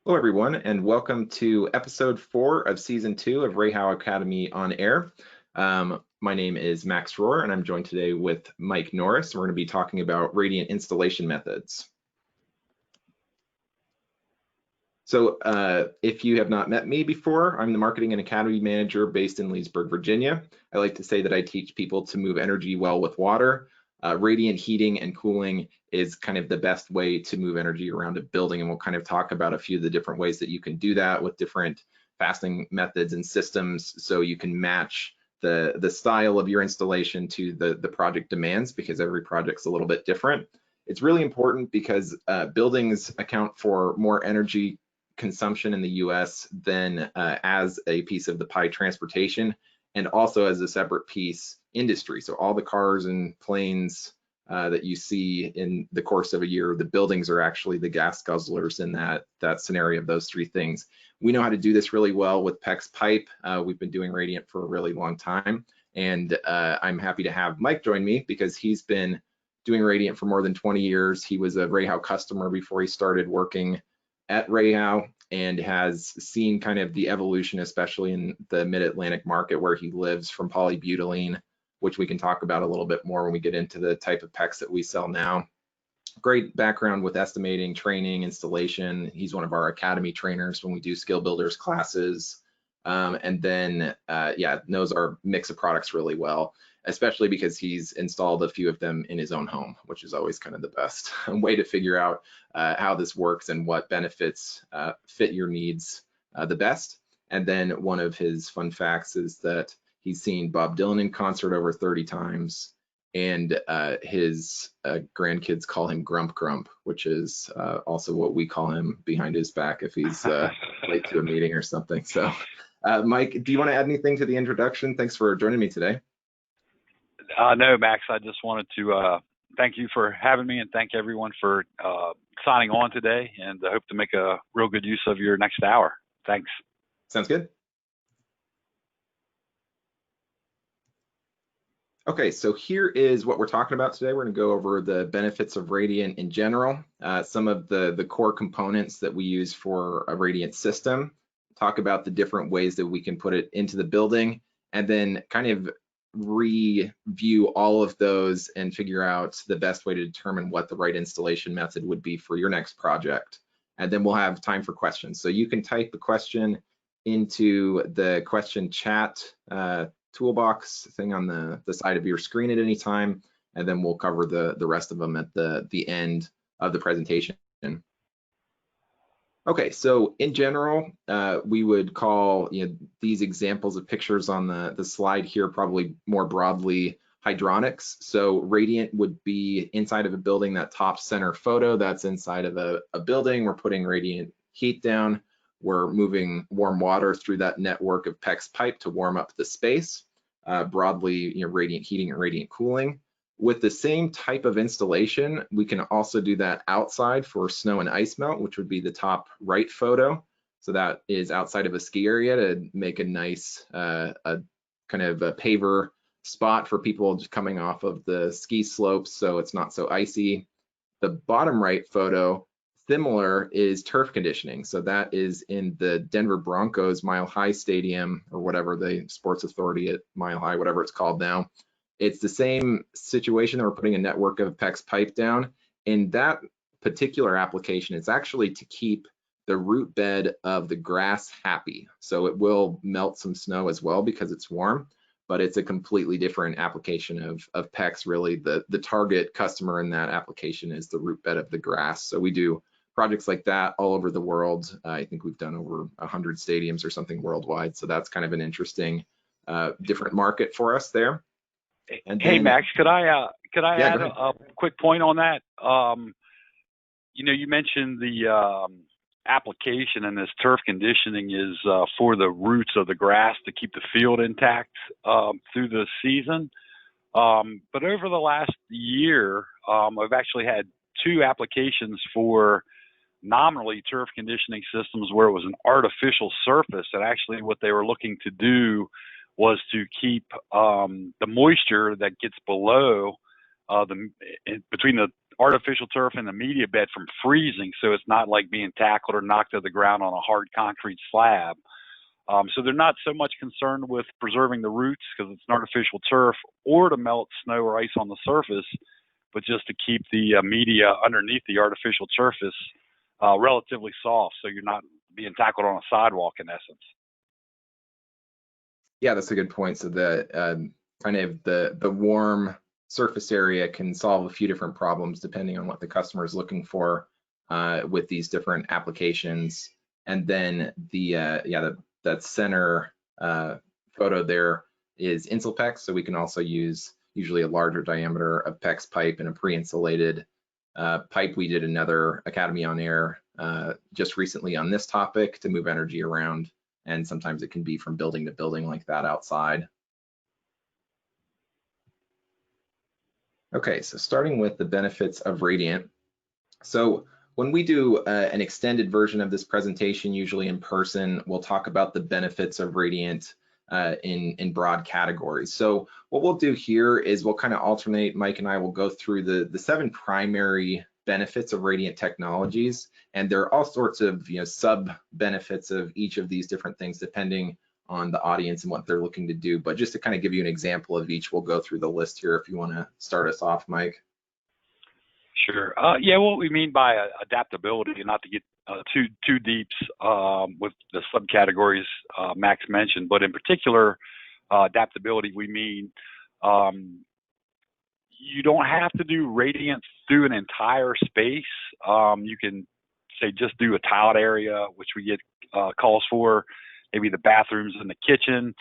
Hello, everyone, and welcome to episode 4 of season 2 of REHAU Academy On-air. My name is Max Rohr, and I'm joined today with Mike Norris. We're going to be talking about radiant installation methods. So if you have not met me before, I'm the Marketing and Academy Manager based in Leesburg, Virginia. I like to say that I teach people to move energy well with water. Radiant heating and cooling is kind of the best way to move energy around a building, and we'll kind of talk about a few of the different ways that you can do that with different fastening methods and systems, so you can match the style of your installation to the project demands, because every project's a little bit different. It's really important because buildings account for more energy consumption in the US than as a piece of the pie transportation, and also as a separate piece industry. So all the cars and planes that you see in the course of a year, the buildings are actually the gas guzzlers in that scenario of those three things. We know how to do this really well with PEX pipe. We've been doing radiant for a really long time, and I'm happy to have Mike join me because he's been doing radiant for more than 20 years. He was a REHAU customer before he started working at REHAU, and has seen kind of the evolution, especially in the mid-Atlantic market where he lives, from polybutylene, which we can talk about a little bit more when we get into the type of PEX that we sell now. Great background with estimating, training, installation. He's one of our academy trainers when we do skill builders classes. And then, knows our mix of products really well, especially because he's installed a few of them in his own home, which is always kind of the best way to figure out how this works and what benefits fit your needs the best. And then one of his fun facts is that he's seen Bob Dylan in concert over 30 times, and his grandkids call him Grump Grump, which is also what we call him behind his back if he's late to a meeting or something. So Mike, do you want to add anything to the introduction? Thanks for joining me today. No, Max, I just wanted to thank you for having me, and thank everyone for signing on today, and I hope to make a real good use of your next hour. Thanks. Sounds good. Okay, so here is what we're talking about today. We're going to go over the benefits of radiant in general, some of the core components that we use for a radiant system, talk about the different ways that we can put it into the building, and then kind of review all of those and figure out the best way to determine what the right installation method would be for your next project. And then we'll have time for questions. So you can type the question into the question chat toolbox thing on the side of your screen at any time, and then we'll cover the rest of them at the end of the presentation. Okay, so in general, we would call these examples of pictures on the slide here probably more broadly hydronics. So radiant would be inside of a building. That top center photo, that's inside of a building. We're putting radiant heat down. We're moving warm water through that network of PEX pipe to warm up the space. Broadly, radiant heating and radiant cooling. With the same type of installation, we can also do that outside for snow and ice melt, which would be the top right photo. So that is outside of a ski area to make a nice a kind of a paver spot for people just coming off of the ski slopes, so it's not so icy. The bottom right photo, similar, is turf conditioning. So that is in the Denver Broncos Mile High Stadium, or whatever, the Sports Authority at Mile High, whatever it's called now. It's the same situation that we're putting a network of PEX pipe down. In that particular application, it's actually to keep the root bed of the grass happy. So it will melt some snow as well because it's warm, but it's a completely different application of PEX. Really, the target customer in that application is the root bed of the grass. So we do projects like that all over the world. I think we've done over 100 stadiums or something worldwide. So that's kind of an interesting different market for us there. And hey, then, Max, could I add a quick point on that? You mentioned the application, and this turf conditioning is for the roots of the grass to keep the field intact through the season. But over the last year, I've actually had 2 applications for nominally turf conditioning systems where it was an artificial surface, and actually what they were looking to do was to keep the moisture that gets below between the artificial turf in the media bed from freezing, so it's not like being tackled or knocked to the ground on a hard concrete slab. So they're not so much concerned with preserving the roots because it's an artificial turf, or to melt snow or ice on the surface, but just to keep the media underneath the artificial surface relatively soft, so you're not being tackled on a sidewalk in essence. Yeah, that's a good point. So the kind of the warm surface area can solve a few different problems depending on what the customer is looking for with these different applications. And then that center photo there is InsulPEX, so we can also use usually a larger diameter of PEX pipe and a pre-insulated pipe. We did another Academy On-air just recently on this topic to move energy around, and sometimes it can be from building to building like that outside. Okay, so starting with the benefits of Radiant. So when we do an extended version of this presentation, usually in person, we'll talk about the benefits of Radiant in broad categories. So what we'll do here is we'll kind of alternate. Mike and I will go through the 7 primary benefits of Radiant technologies, and there are all sorts of sub benefits of each of these different things depending on the audience and what they're looking to do. But just to kind of give you an example of each, we'll go through the list here if you want to start us off, Mike. Sure. Yeah, what we mean by adaptability, and not to get too deep with the subcategories Max mentioned, but in particular, adaptability, we mean you don't have to do Radiant through an entire space. You can say just do a tiled area, which we get calls for, maybe the bathrooms and the kitchen.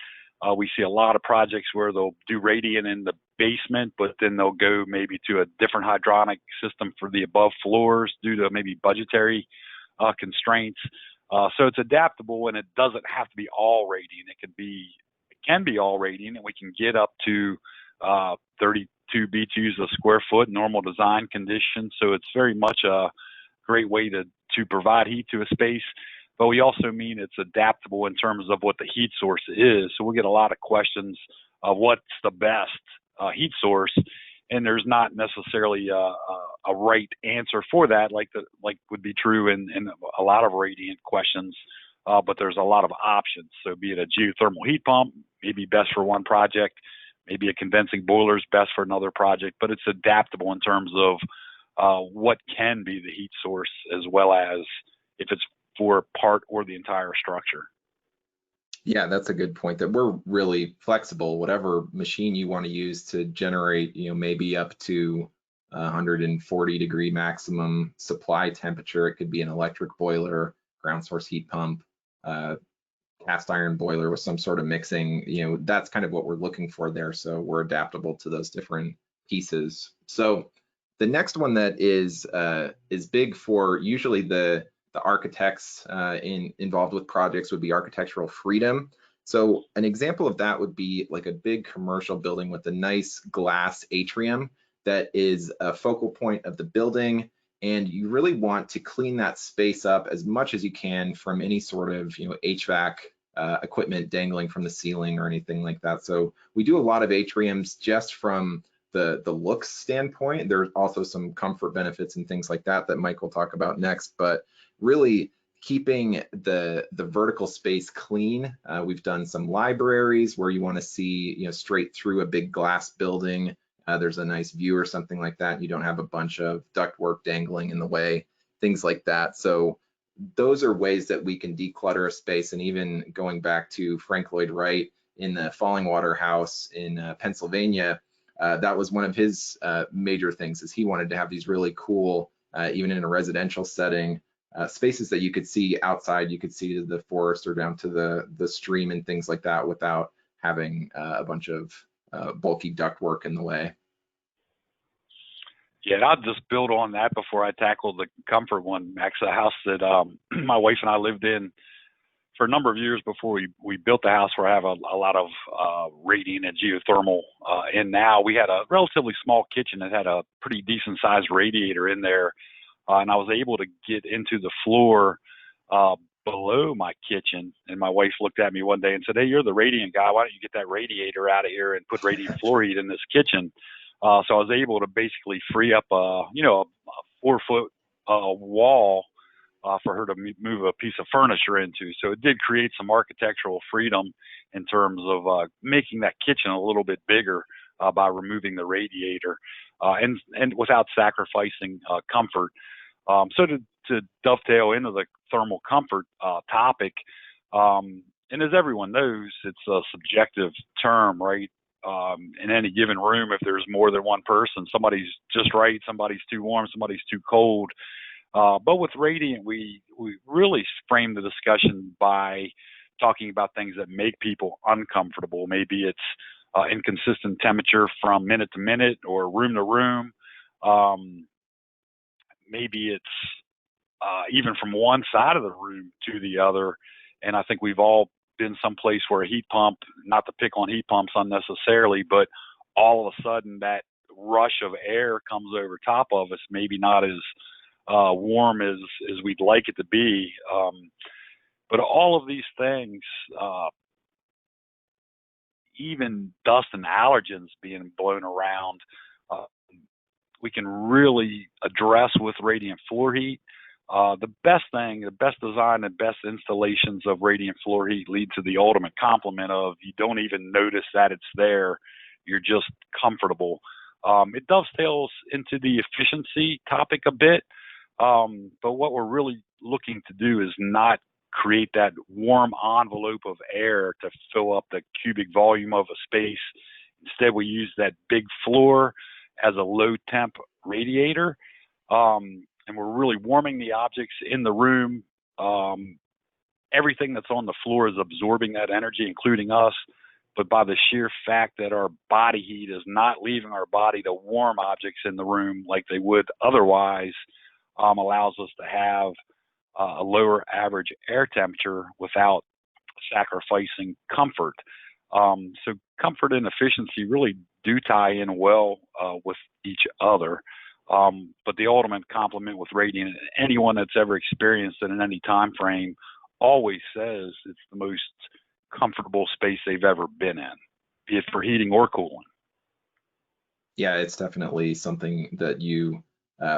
We see a lot of projects where they'll do Radiant in the basement, but then they'll go maybe to a different hydronic system for the above floors due to maybe budgetary constraints. So it's adaptable, and it doesn't have to be all Radiant. It can be all Radiant, and we can get up to 32 BTUs a square foot, normal design conditions. So it's very much a great way to provide heat to a space. But we also mean it's adaptable in terms of what the heat source is. So we'll get a lot of questions of what's the best heat source, and there's not necessarily a right answer for that, like would be true in a lot of Radiant questions. But there's a lot of options. So be it a geothermal heat pump, maybe best for one project, maybe a condensing boiler is best for another project. But it's adaptable in terms of what can be the heat source, as well as if it's for part or the entire structure. Yeah, that's a good point, that we're really flexible. Whatever machine you want to use to generate, maybe up to 140 degree maximum supply temperature. It could be an electric boiler, ground source heat pump, cast iron boiler with some sort of mixing. That's kind of what we're looking for there. So we're adaptable to those different pieces. So the next one that is big for usually the architects involved with projects would be architectural freedom. So an example of that would be like a big commercial building with a nice glass atrium that is a focal point of the building, and you really want to clean that space up as much as you can from any sort of HVAC equipment dangling from the ceiling or anything like that. So we do a lot of atriums just from the looks standpoint. There's also some comfort benefits and things like that Mike will talk about next, but really keeping the vertical space clean. We've done some libraries where you want to see straight through a big glass building. There's a nice view or something like that. You don't have a bunch of ductwork dangling in the way, things like that. So those are ways that we can declutter a space. And even going back to Frank Lloyd Wright in the Fallingwater House in Pennsylvania, that was one of his major things, is he wanted to have these really cool, even in a residential setting, spaces that you could see outside. You could see to the forest or down to the stream and things like that without having a bunch of bulky ductwork in the way. Yeah, and I'll just build on that before I tackle the comfort one, Max. A house that my wife and I lived in for a number of years before we built the house, where I have a lot of radiant and geothermal in now. We had a relatively small kitchen that had a pretty decent sized radiator in there, and I was able to get into the floor below my kitchen. And my wife looked at me one day and said, "Hey, you're the radiant guy. Why don't you get that radiator out of here and put radiant floor heat in this kitchen?" So I was able to basically free up a 4-foot wall for her to move a piece of furniture into. So it did create some architectural freedom in terms of making that kitchen a little bit bigger by removing the radiator and without sacrificing comfort. So to dovetail into the thermal comfort topic, and as everyone knows, it's a subjective term, right? In any given room, if there's more than one person, somebody's just right, somebody's too warm, somebody's too cold. But with radiant, we really frame the discussion by talking about things that make people uncomfortable. Maybe it's inconsistent temperature from minute to minute or room to room. Maybe it's even from one side of the room to the other. And I think we've all been someplace where a heat pump, not to pick on heat pumps unnecessarily, but all of a sudden that rush of air comes over top of us, maybe not as warm as we'd like it to be. But all of these things, even dust and allergens being blown around, we can really address with radiant floor heat. The best design and best installations of radiant floor heat lead to the ultimate complement of you don't even notice that it's there. You're just comfortable. It dovetails into the efficiency topic a bit. But what we're really looking to do is not create that warm envelope of air to fill up the cubic volume of a space. Instead, we use that big floor as a low temp radiator. And we're really warming the objects in the room. Everything that's on the floor is absorbing that energy, including us. But by the sheer fact that our body heat is not leaving our body to warm objects in the room like they would otherwise, allows us to have a lower average air temperature without sacrificing comfort. So comfort and efficiency really do tie in well with each other. But the ultimate complement with radiant, anyone that's ever experienced it in any time frame always says it's the most comfortable space they've ever been in, be it for heating or cooling. Yeah, it's definitely something that you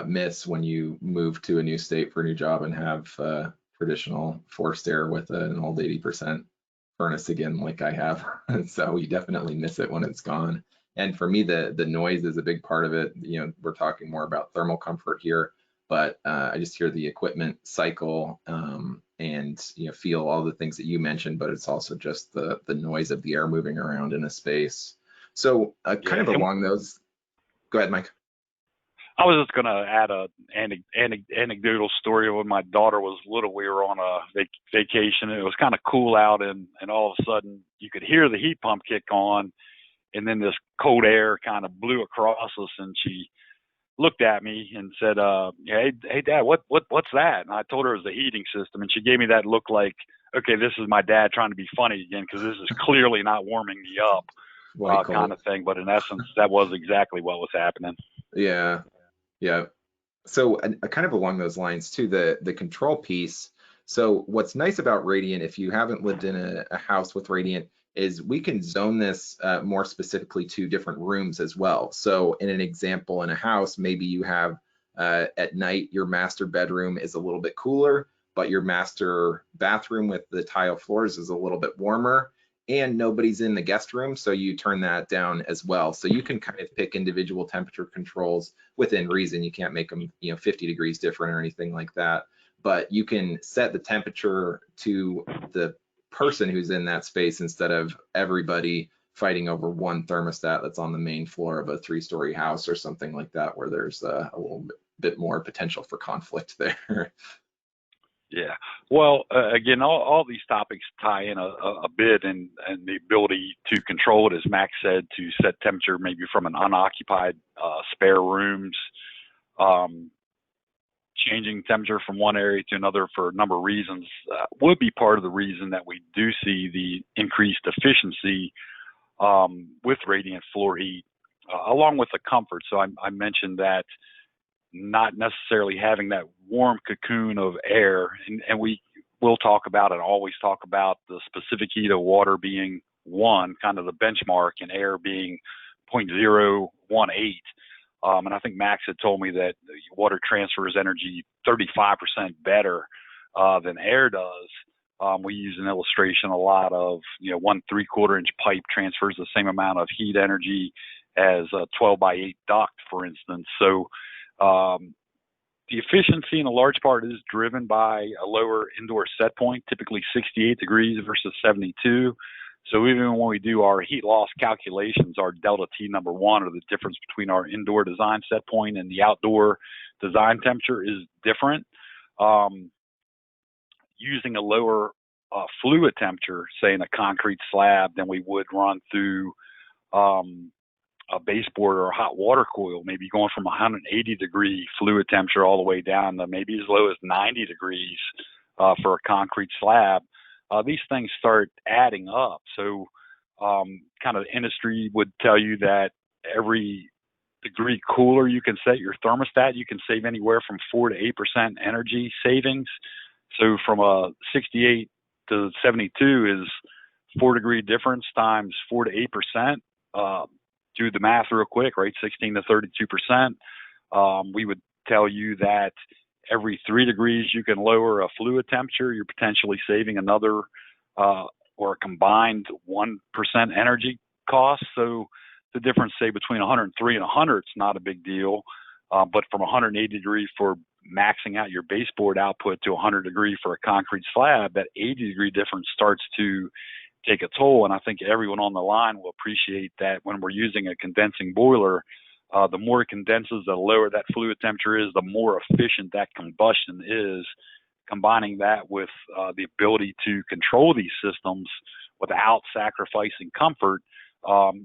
miss when you move to a new state for a new job and have traditional forced air with an old 80% furnace again, like I have. So you definitely miss it when it's gone. And for me, the noise is a big part of it. You know, we're talking more about thermal comfort here, but I just hear the equipment cycle and feel all the things that you mentioned, but it's also just the noise of the air moving around in a space. So kind of along those, go ahead, Mike. I was just going to add an anecdotal story. When my daughter was little, we were on a vacation. It was kind of cool out, and all of a sudden you could hear the heat pump kick on, and then this cold air kind of blew across us, and she looked at me and said, hey Dad, what's that? And I told her it was the heating system, and she gave me that look like, okay, this is my dad trying to be funny again, because this is clearly not warming me up, kind of thing. But in essence, that was exactly what was happening. Yeah. So kind of along those lines too, the control piece. So what's nice about radiant, if you haven't lived in a house with radiant, is we can zone this more specifically to different rooms as well. So in an example, in a house, maybe you have at night, your master bedroom is a little bit cooler, but your master bathroom with the tile floors is a little bit warmer, and nobody's in the guest room, so you turn that down as well. So you can kind of pick individual temperature controls within reason. You can't make them 50 degrees different or anything like that, but you can set the temperature to the person who's in that space instead of everybody fighting over one thermostat that's on the main floor of a 3-story house or something like that, where there's a little bit more potential for conflict there. Yeah. Well, again, all these topics tie in a bit, and the ability to control it, as Max said, to set temperature maybe from an unoccupied spare rooms, changing temperature from one area to another for a number of reasons would be part of the reason that we do see the increased efficiency with radiant floor heat, along with the comfort. So I mentioned that not necessarily having that warm cocoon of air, and we will talk about and always talk about the specific heat of water being 1, kind of the benchmark, and air being 0.018. And I think Max had told me that water transfers energy 35% better than air does. We use an illustration a lot of, 1 3/4 inch pipe transfers the same amount of heat energy as a 12 by 8 duct, for instance. So the efficiency in a large part is driven by a lower indoor set point, typically 68 degrees versus 72. So even when we do our heat loss calculations, our delta T number 1, or the difference between our indoor design set point and the outdoor design temperature, is different. Using a lower fluid temperature, say in a concrete slab, than we would run through a baseboard or a hot water coil, maybe going from 180 degree fluid temperature all the way down to maybe as low as 90 degrees for a concrete slab. These things start adding up. So kind of the industry would tell you that every degree cooler you can set your thermostat, you can save anywhere from 4 to 8% energy savings. So from a 68 to 72 is 4 degree difference times 4 to 8%. Do the math real quick, right? 16 to 32%. We would tell you that every 3 degrees you can lower a fluid temperature, you're potentially saving another or a combined 1% energy cost. So the difference, say, between 103 and 100 is not a big deal. But from 180 degrees for maxing out your baseboard output to 100 degrees for a concrete slab, that 80 degree difference starts to take a toll. And I think everyone on the line will appreciate that when we're using a condensing boiler, the more it condenses, the lower that fluid temperature is, the more efficient that combustion is. Combining that with the ability to control these systems without sacrificing comfort,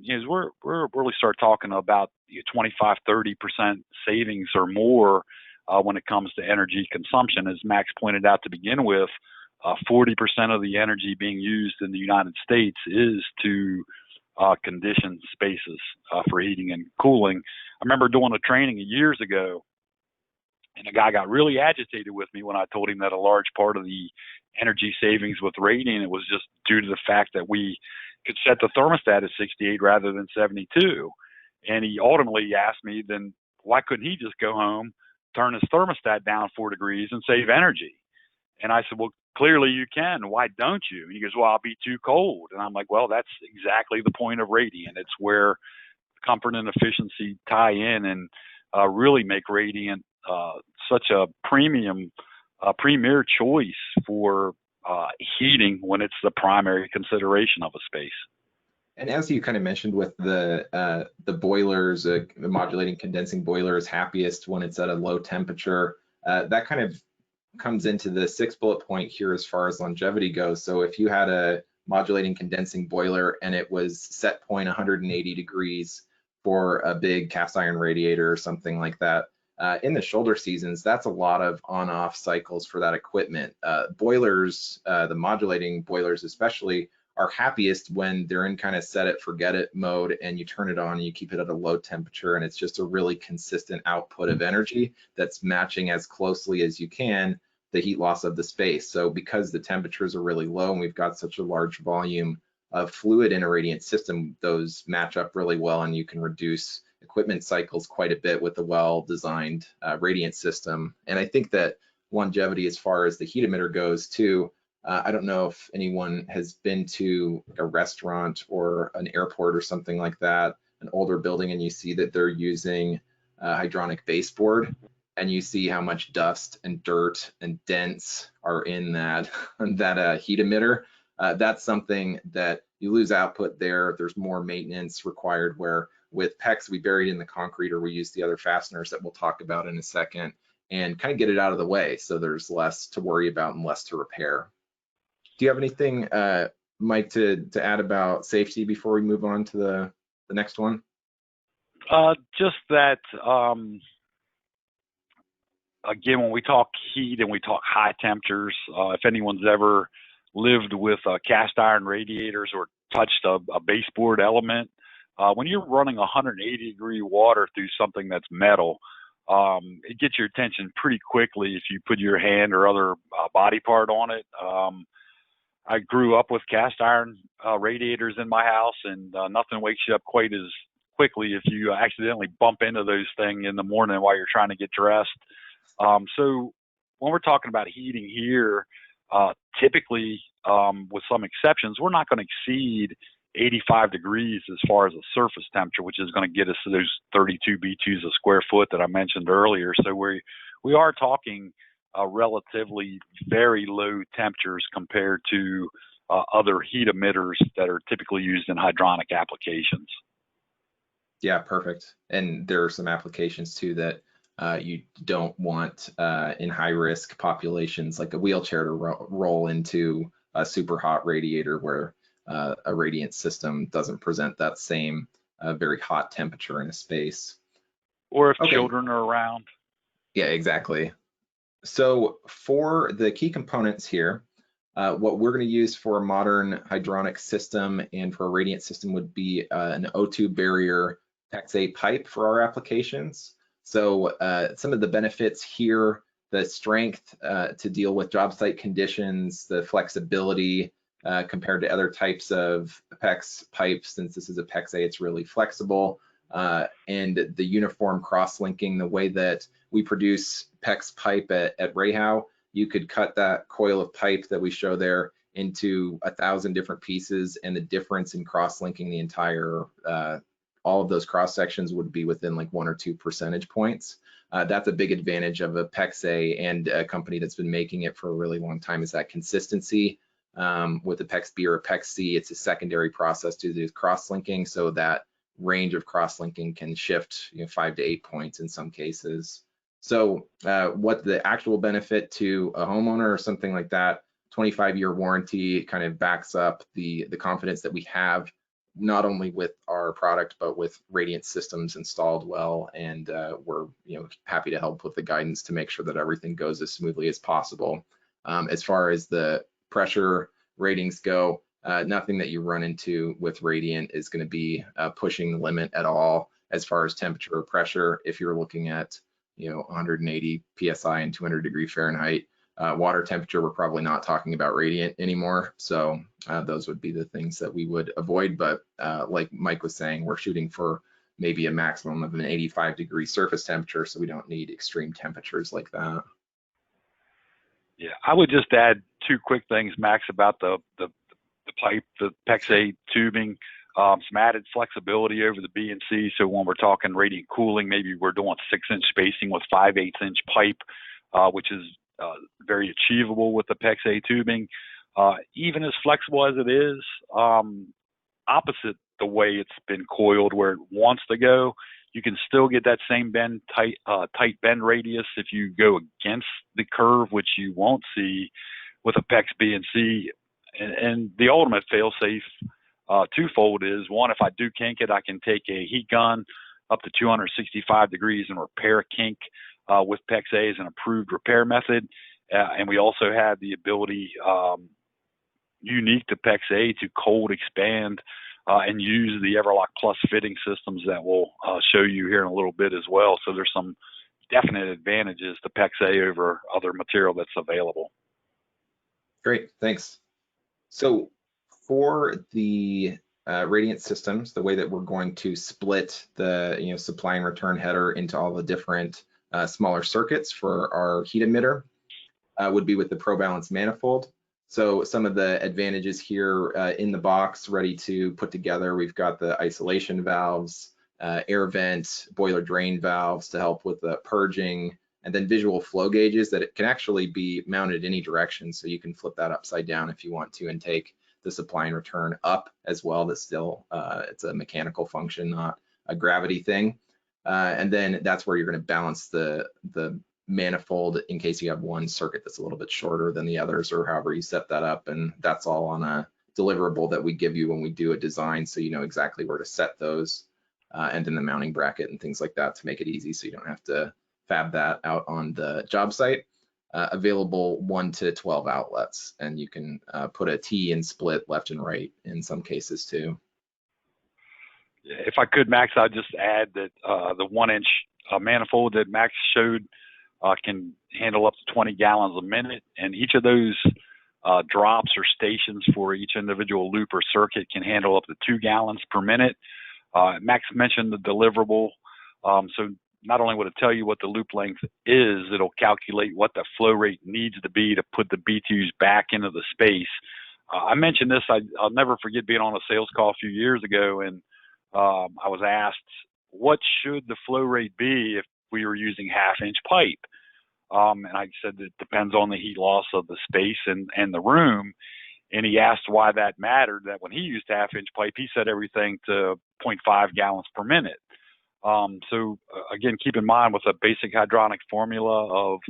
is we're really start talking about 25-30% savings or more when it comes to energy consumption. As Max pointed out to begin with, 40% of the energy being used in the United States is to condition spaces for heating and cooling. I remember doing a training years ago, and a guy got really agitated with me when I told him that a large part of the energy savings with radiant, it was just due to the fact that we could set the thermostat at 68 rather than 72. And he ultimately asked me, then why couldn't he just go home, turn his thermostat down 4 degrees and save energy? And I said, well, clearly you can. Why don't you? And he goes, well, I'll be too cold. And I'm like, well, that's exactly the point of radiant. It's where comfort and efficiency tie in and really make radiant such a premier choice for heating when it's the primary consideration of a space. And as you kind of mentioned with the boilers, the modulating condensing boiler is happiest when it's at a low temperature. That kind of comes into the 6th bullet point here as far as longevity goes. So if you had a modulating condensing boiler and it was set point 180 degrees for a big cast iron radiator or something like that, in the shoulder seasons, that's a lot of on-off cycles for that equipment. Boilers, the modulating boilers especially, are happiest when they're in kind of set it, forget it mode, and you turn it on and you keep it at a low temperature, and it's just a really consistent output of energy that's matching as closely as you can the heat loss of the space. So because the temperatures are really low and we've got such a large volume of fluid in a radiant system, those match up really well, and you can reduce equipment cycles quite a bit with a well-designed radiant system. And I think that longevity as far as the heat emitter goes too, I don't know if anyone has been to a restaurant or an airport or something like that, an older building, and you see that they're using a hydronic baseboard, and you see how much dust and dirt and dents are in that heat emitter. That's something that you lose output there. There's more maintenance required, where with PEXa, we bury it in the concrete, or we use the other fasteners that we'll talk about in a second, and kind of get it out of the way so there's less to worry about and less to repair. Do you have anything, Mike, to add about safety before we move on to the next one? Just that, again, when we talk heat and we talk high temperatures, if anyone's ever lived with cast iron radiators or touched a baseboard element, when you're running 180 degree water through something that's metal, it gets your attention pretty quickly if you put your hand or other body part on it. I grew up with cast iron radiators in my house, and nothing wakes you up quite as quickly if you accidentally bump into those things in the morning while you're trying to get dressed. So when we're talking about heating here, typically, with some exceptions, we're not going to exceed 85 degrees as far as the surface temperature, which is going to get us to those 32 BTUs a square foot that I mentioned earlier. So we are talking relatively very low temperatures compared to other heat emitters that are typically used in hydronic applications. Yeah, perfect. And there are some applications too that you don't want in high risk populations, like a wheelchair to roll into a super hot radiator where a radiant system doesn't present that same very hot temperature in a space. Or if children are around. Yeah, exactly. So for the key components here, what we're going to use for a modern hydronic system and for a radiant system would be an O2 barrier PEXa pipe for our applications. So some of the benefits here, the strength to deal with job site conditions, the flexibility compared to other types of PEX pipes. Since this is a PEXa, it's really flexible, and the uniform cross-linking, the way that we produce PEX pipe at REHAU, you could cut that coil of pipe that we show there into 1,000 different pieces, and the difference in cross-linking the entire, all of those cross sections would be within like 1 or 2 percentage points. That's a big advantage of a PEXa and a company that's been making it for a really long time, is that consistency. With a PEX B or a PEX C, it's a secondary process to do cross-linking, so that range of cross-linking can shift 5 to 8 points in some cases. So what the actual benefit to a homeowner or something like that, 25-year warranty kind of backs up the confidence that we have, not only with our product, but with radiant systems installed well. And we're happy to help with the guidance to make sure that everything goes as smoothly as possible. As far as the pressure ratings go, nothing that you run into with radiant is going to be pushing the limit at all as far as temperature or pressure. If you're looking at 180 psi and 200 degree Fahrenheit water temperature, we're probably not talking about radiant anymore. So those would be the things that we would avoid. But like Mike was saying, we're shooting for maybe a maximum of an 85 degree surface temperature, so we don't need extreme temperatures like that. Yeah, I would just add 2 quick things, Max, about the pipe, the PEXa tubing, some added flexibility over the B and C. So when we're talking radiant cooling, maybe we're doing 6-inch spacing with 5/8-inch pipe, which is very achievable with the PEXa tubing. Even as flexible as it is, opposite the way it's been coiled where it wants to go, you can still get that same bend, tight bend radius if you go against the curve, which you won't see with a PEX B and C. And the ultimate fail-safe twofold is, one, if I do kink it, I can take a heat gun up to 265 degrees and repair a kink with PEXa as an approved repair method. And we also have the ability, unique to PEXa, to cold expand and use the EVERLOC Plus fitting systems that we'll show you here in a little bit as well. So there's some definite advantages to PEXa over other material that's available. Great, thanks. So for the radiant systems, the way that we're going to split the supply and return header into all the different smaller circuits for our heat emitter would be with the ProBalance manifold. So some of the advantages here in the box ready to put together, we've got the isolation valves, air vent, boiler drain valves to help with the purging, and then visual flow gauges that it can actually be mounted any direction. So you can flip that upside down if you want to and take the supply and return up as well. That's still, it's a mechanical function, not a gravity thing. And then that's where you're going to balance the manifold in case you have one circuit that's a little bit shorter than the others, or however you set that up. And that's all on a deliverable that we give you when we do a design, so you know exactly where to set those and in the mounting bracket and things like that to make it easy, so you don't have to fab that out on the job site. Available 1 to 12 outlets, and you can put a T and split left and right in some cases too. If I could, Max, I'd just add that the 1-inch manifold that Max showed can handle up to 20 gallons a minute, and each of those drops or stations for each individual loop or circuit can handle up to 2 gallons per minute. Max mentioned the deliverable. So not only would it tell you what the loop length is, it'll calculate what the flow rate needs to be to put the BTUs back into the space. I mentioned this, I'll never forget being on a sales call a few years ago, and I was asked, what should the flow rate be if we were using half-inch pipe? And I said it depends on the heat loss of the space and the room. And he asked why that mattered, that when he used half-inch pipe, he set everything to 0.5 gallons per minute. So again, keep in mind with a basic hydronic formula of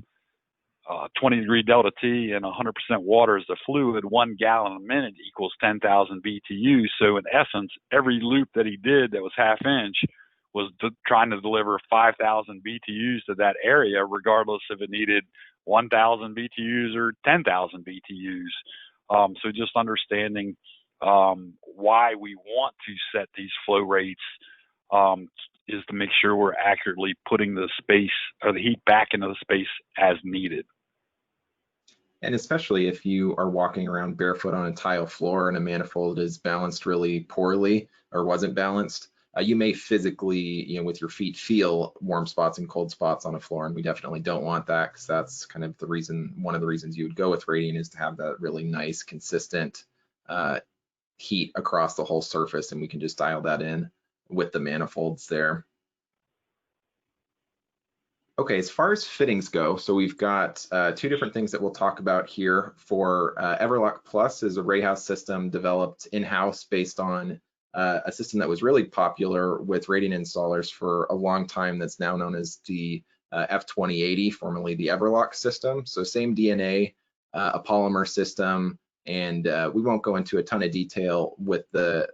20-degree delta T and 100% water as the fluid, 1 gallon a minute equals 10,000 BTUs. So in essence, every loop that he did that was half-inch was trying to deliver 5,000 BTUs to that area, regardless if it needed 1,000 BTUs or 10,000 BTUs. So just understanding why we want to set these flow rates is to make sure we're accurately putting the space or the heat back into the space as needed. And especially if you are walking around barefoot on a tile floor and a manifold is balanced really poorly or wasn't balanced, you may physically, with your feet feel warm spots and cold spots on a floor, and we definitely don't want that, because that's kind of the reason, one of the reasons you would go with radiant is to have that really nice, consistent heat across the whole surface, and we can just dial that in with the manifolds there. Okay, as far as fittings go, so we've got two different things that we'll talk about here. For EVERLOC Plus is a REHAU system developed in-house based on a system that was really popular with radiant installers for a long time, that's now known as the F1960, formerly the EVERLOC system. So same DNA, a polymer system, and we won't go into a ton of detail with the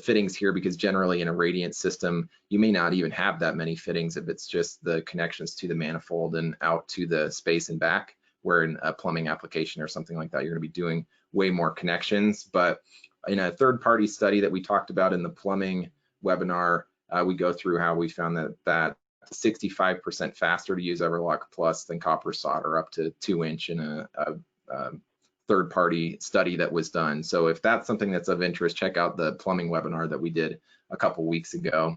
fittings here, because generally in a radiant system, you may not even have that many fittings if it's just the connections to the manifold and out to the space and back, where in a plumbing application or something like that, you're gonna be doing way more connections. But in a third-party study that we talked about in the plumbing webinar, we go through how we found that 65% faster to use EVERLOC Plus than copper solder, up to 2-inch in a third-party study that was done. So if that's something that's of interest, check out the plumbing webinar that we did a couple weeks ago.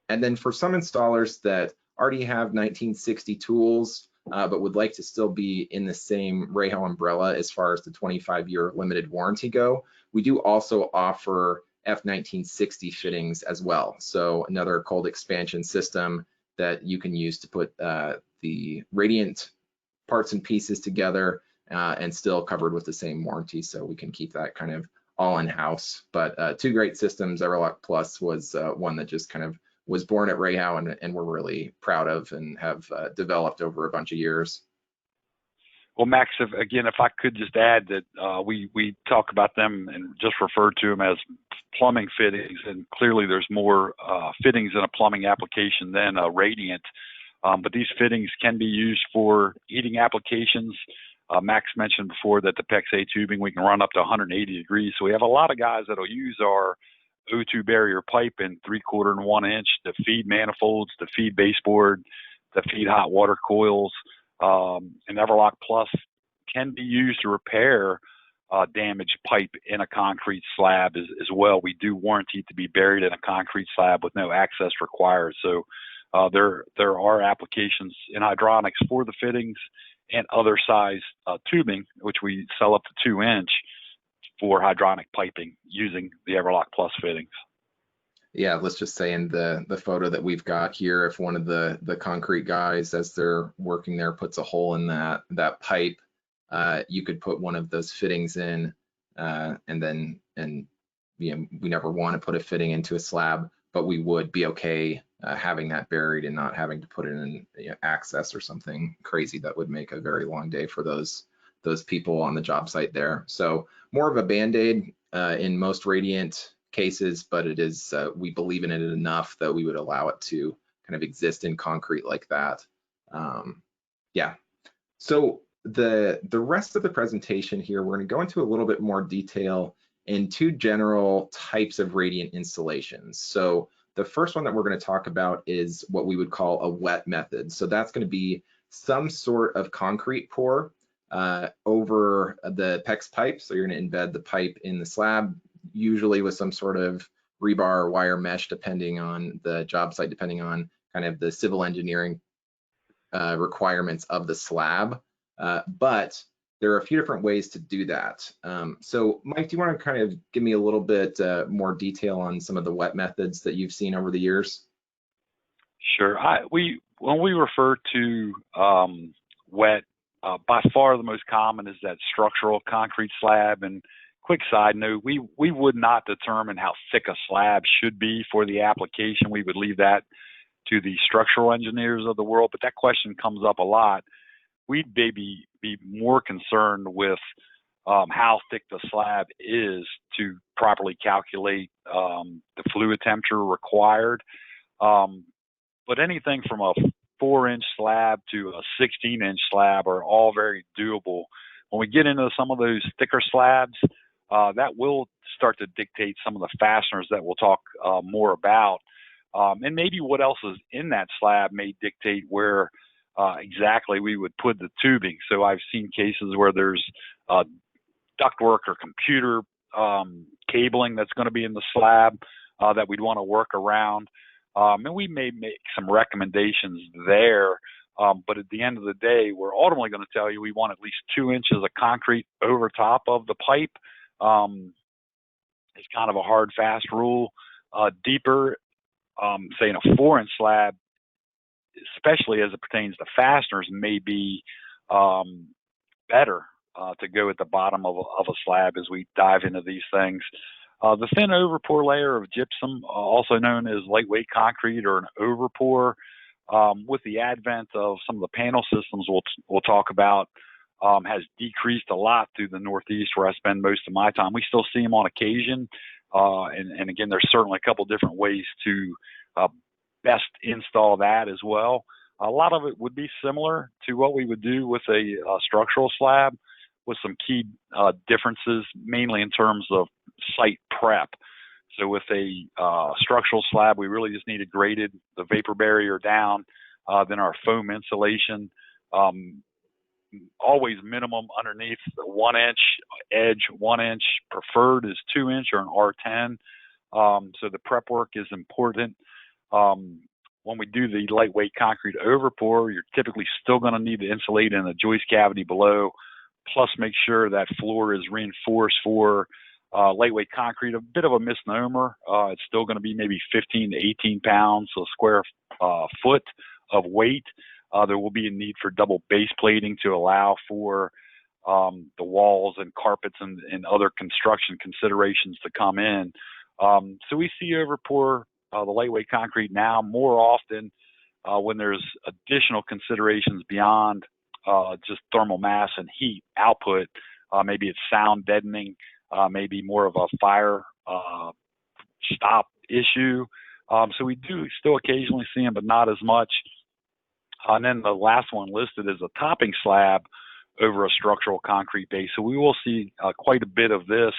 And then for some installers that already have 1960 tools, but would like to still be in the same REHAU umbrella as far as the 25-year limited warranty go, we do also offer F1960 fittings as well. So another cold expansion system that you can use to put the radiant parts and pieces together and still covered with the same warranty, so we can keep that kind of all in-house. But two great systems. EVERLOC Plus was one that just kind of was born at REHAU and we're really proud of and have developed over a bunch of years. Well, Max, if I could just add that we talk about them and just refer to them as plumbing fittings, and clearly there's more fittings in a plumbing application than a radiant, but these fittings can be used for heating applications. Max mentioned before that the PEXa tubing, we can run up to 180 degrees. So we have a lot of guys that'll use our O2 barrier pipe in 3/4 and 1 inch to feed manifolds, to feed baseboard, to feed hot water coils. And EVERLOC Plus can be used to repair damaged pipe in a concrete slab as well. We do warranty to be buried in a concrete slab with no access required. So there are applications in hydronics for the fittings and other size tubing, which we sell up to 2-inch for hydronic piping using the EVERLOC Plus fittings. Yeah, let's just say in the photo that we've got here, if one of the concrete guys, as they're working there, puts a hole in that pipe, you could put one of those fittings in, and we never want to put a fitting into a slab, but we would be okay having that buried and not having to put it in access or something crazy that would make a very long day for those people on the job site there. So more of a band-aid in most radiant cases, but it is we believe in it enough that we would allow it to kind of exist in concrete like that. Yeah. So the rest of the presentation here, we're going to go into a little bit more detail in two general types of radiant installations. So the first one that we're going to talk about is what we would call a wet method. So that's going to be some sort of concrete pour over the PEX pipe. So you're going to embed the pipe in the slab, usually with some sort of rebar, wire mesh, depending on the job site, depending on kind of the civil engineering requirements of the slab. But there are a few different ways to do that. So Mike, do you want to kind of give me a little bit more detail on some of the wet methods that you've seen over the years? Sure. When we refer to wet, by far the most common is that structural concrete slab. And quick side note, we would not determine how thick a slab should be for the application. We would leave that to the structural engineers of the world, but that question comes up a lot. We'd maybe be more concerned with how thick the slab is to properly calculate the fluid temperature required. But anything from a 4-inch slab to a 16-inch slab are all very doable. When we get into some of those thicker slabs, that will start to dictate some of the fasteners that we'll talk more about. And maybe what else is in that slab may dictate where exactly we would put the tubing. So I've seen cases where there's ductwork or computer cabling that's going to be in the slab that we'd want to work around. And we may make some recommendations there, but at the end of the day, we're ultimately going to tell you we want at least 2 inches of concrete over top of the pipe. It's kind of a hard, fast rule. Deeper, say in a 4-inch slab, especially as it pertains to fasteners, may be better to go at the bottom of a slab as we dive into these things. The thin overpour layer of gypsum, also known as lightweight concrete or an overpour, with the advent of some of the panel systems we'll talk about, has decreased a lot through the Northeast where I spend most of my time. We still see them on occasion, and again, there's certainly a couple different ways to best install that as well. A lot of it would be similar to what we would do with a structural slab, with some key differences, mainly in terms of site prep. So with a structural slab, we really just need to grade the vapor barrier down, then our foam insulation, always minimum underneath the 1-inch edge, 1-inch, preferred is 2-inch or an R10. So the prep work is important. When we do the lightweight concrete overpour, you're typically still going to need to insulate in the joist cavity below, plus make sure that floor is reinforced for lightweight concrete. A bit of a misnomer. It's still going to be maybe 15 to 18 pounds a square foot of weight. There will be a need for double base plating to allow for the walls and carpets and other construction considerations to come in. So we see overpour the lightweight concrete now more often when there's additional considerations beyond just thermal mass and heat output. Maybe it's sound deadening, maybe more of a fire stop issue. So we do still occasionally see them, but not as much. And then the last one listed is a topping slab over a structural concrete base. So we will see quite a bit of this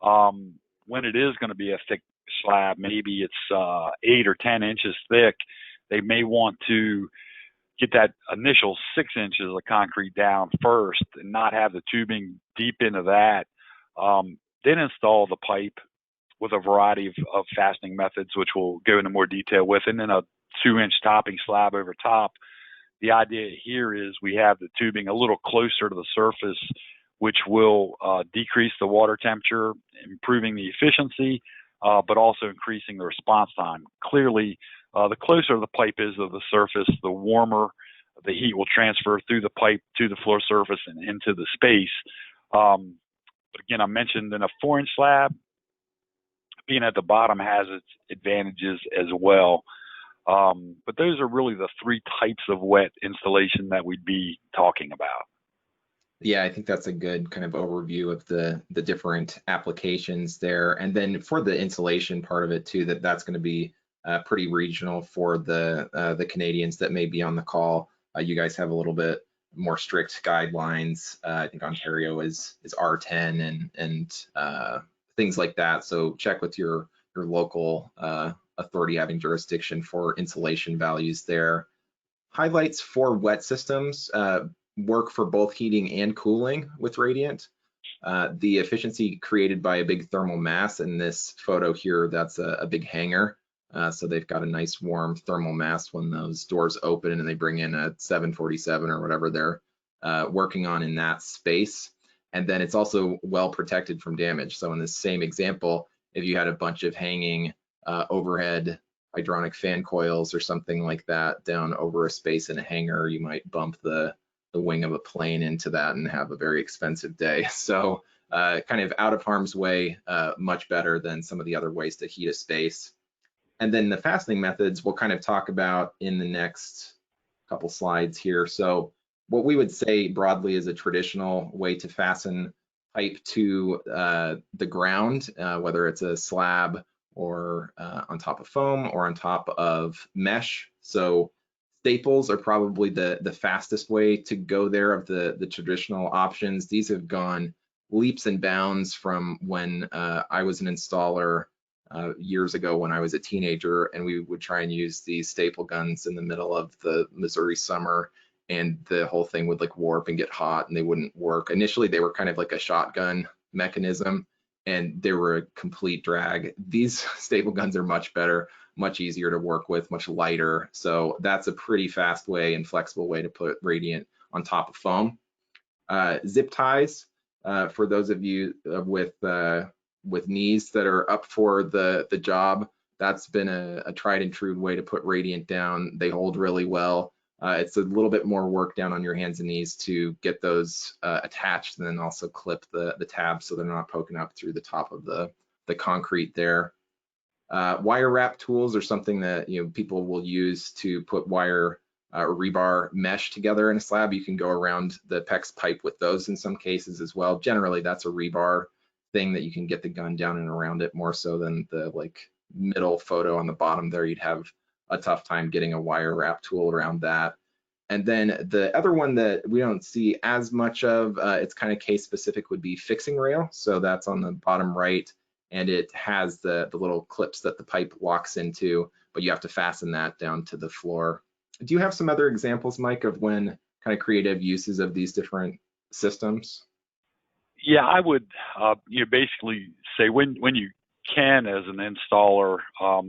when it is going to be a thick slab. Maybe it's 8 or 10 inches thick. They may want to get that initial 6 inches of concrete down first and not have the tubing deep into that. Then install the pipe with a variety of fastening methods, which we'll go into more detail with, and then a 2-inch topping slab over top. The idea here is we have the tubing a little closer to the surface, which will decrease the water temperature, improving the efficiency, but also increasing the response time. Clearly, the closer the pipe is to the surface, the warmer the heat will transfer through the pipe to the floor surface and into the space. But again, I mentioned in a 4-inch slab, being at the bottom has its advantages as well. But those are really the 3 types of wet installation that we'd be talking about. Yeah, I think that's a good kind of overview of the different applications there. And then for the insulation part of it too, that's going to be pretty regional for the Canadians that may be on the call. You guys have a little bit more strict guidelines. I think Ontario is R10 and things like that. So check with your local authority having jurisdiction for insulation values there. Highlights for wet systems. Work for both heating and cooling with Radiant. the efficiency created by a big thermal mass. In this photo here, that's a big hangar. So they've got a nice warm thermal mass when those doors open and they bring in a 747 or whatever they're working on in that space. And then it's also well protected from damage. So in this same example, if you had a bunch of hanging overhead hydronic fan coils or something like that down over a space in a hangar, you might bump the wing of a plane into that and have a very expensive day. So kind of out of harm's way, much better than some of the other ways to heat a space. And then the fastening methods we'll kind of talk about in the next couple slides here. So what we would say broadly is a traditional way to fasten pipe to the ground, whether it's a slab or on top of foam or on top of mesh. So staples are probably the fastest way to go there of the traditional options. These have gone leaps and bounds from when I was an installer years ago when I was a teenager, and we would try and use these staple guns in the middle of the Missouri summer, and the whole thing would like warp and get hot and they wouldn't work. Initially, they were kind of like a shotgun mechanism and they were a complete drag. These staple guns are much better, much easier to work with, much lighter. So that's a pretty fast way and flexible way to put radiant on top of foam. Zip ties, for those of you with knees that are up for the job, that's been a tried and true way to put radiant down. They hold really well. It's a little bit more work down on your hands and knees to get those attached, and then also clip the tabs so they're not poking up through the top of the concrete there. Wire wrap tools are something that people will use to put wire or rebar mesh together in a slab. You can go around the PEX pipe with those in some cases as well. Generally, that's a rebar thing that you can get the gun down and around it more so than the like middle photo on the bottom there. You'd have a tough time getting a wire wrap tool around that. And then the other one that we don't see as much of, it's kind of case specific, would be fixing rail. So that's on the bottom right, and it has the little clips that the pipe locks into, but you have to fasten that down to the floor. Do you have some other examples, Mike, of when kind of creative uses of these different systems? Yeah, I would basically say when you can, as an installer,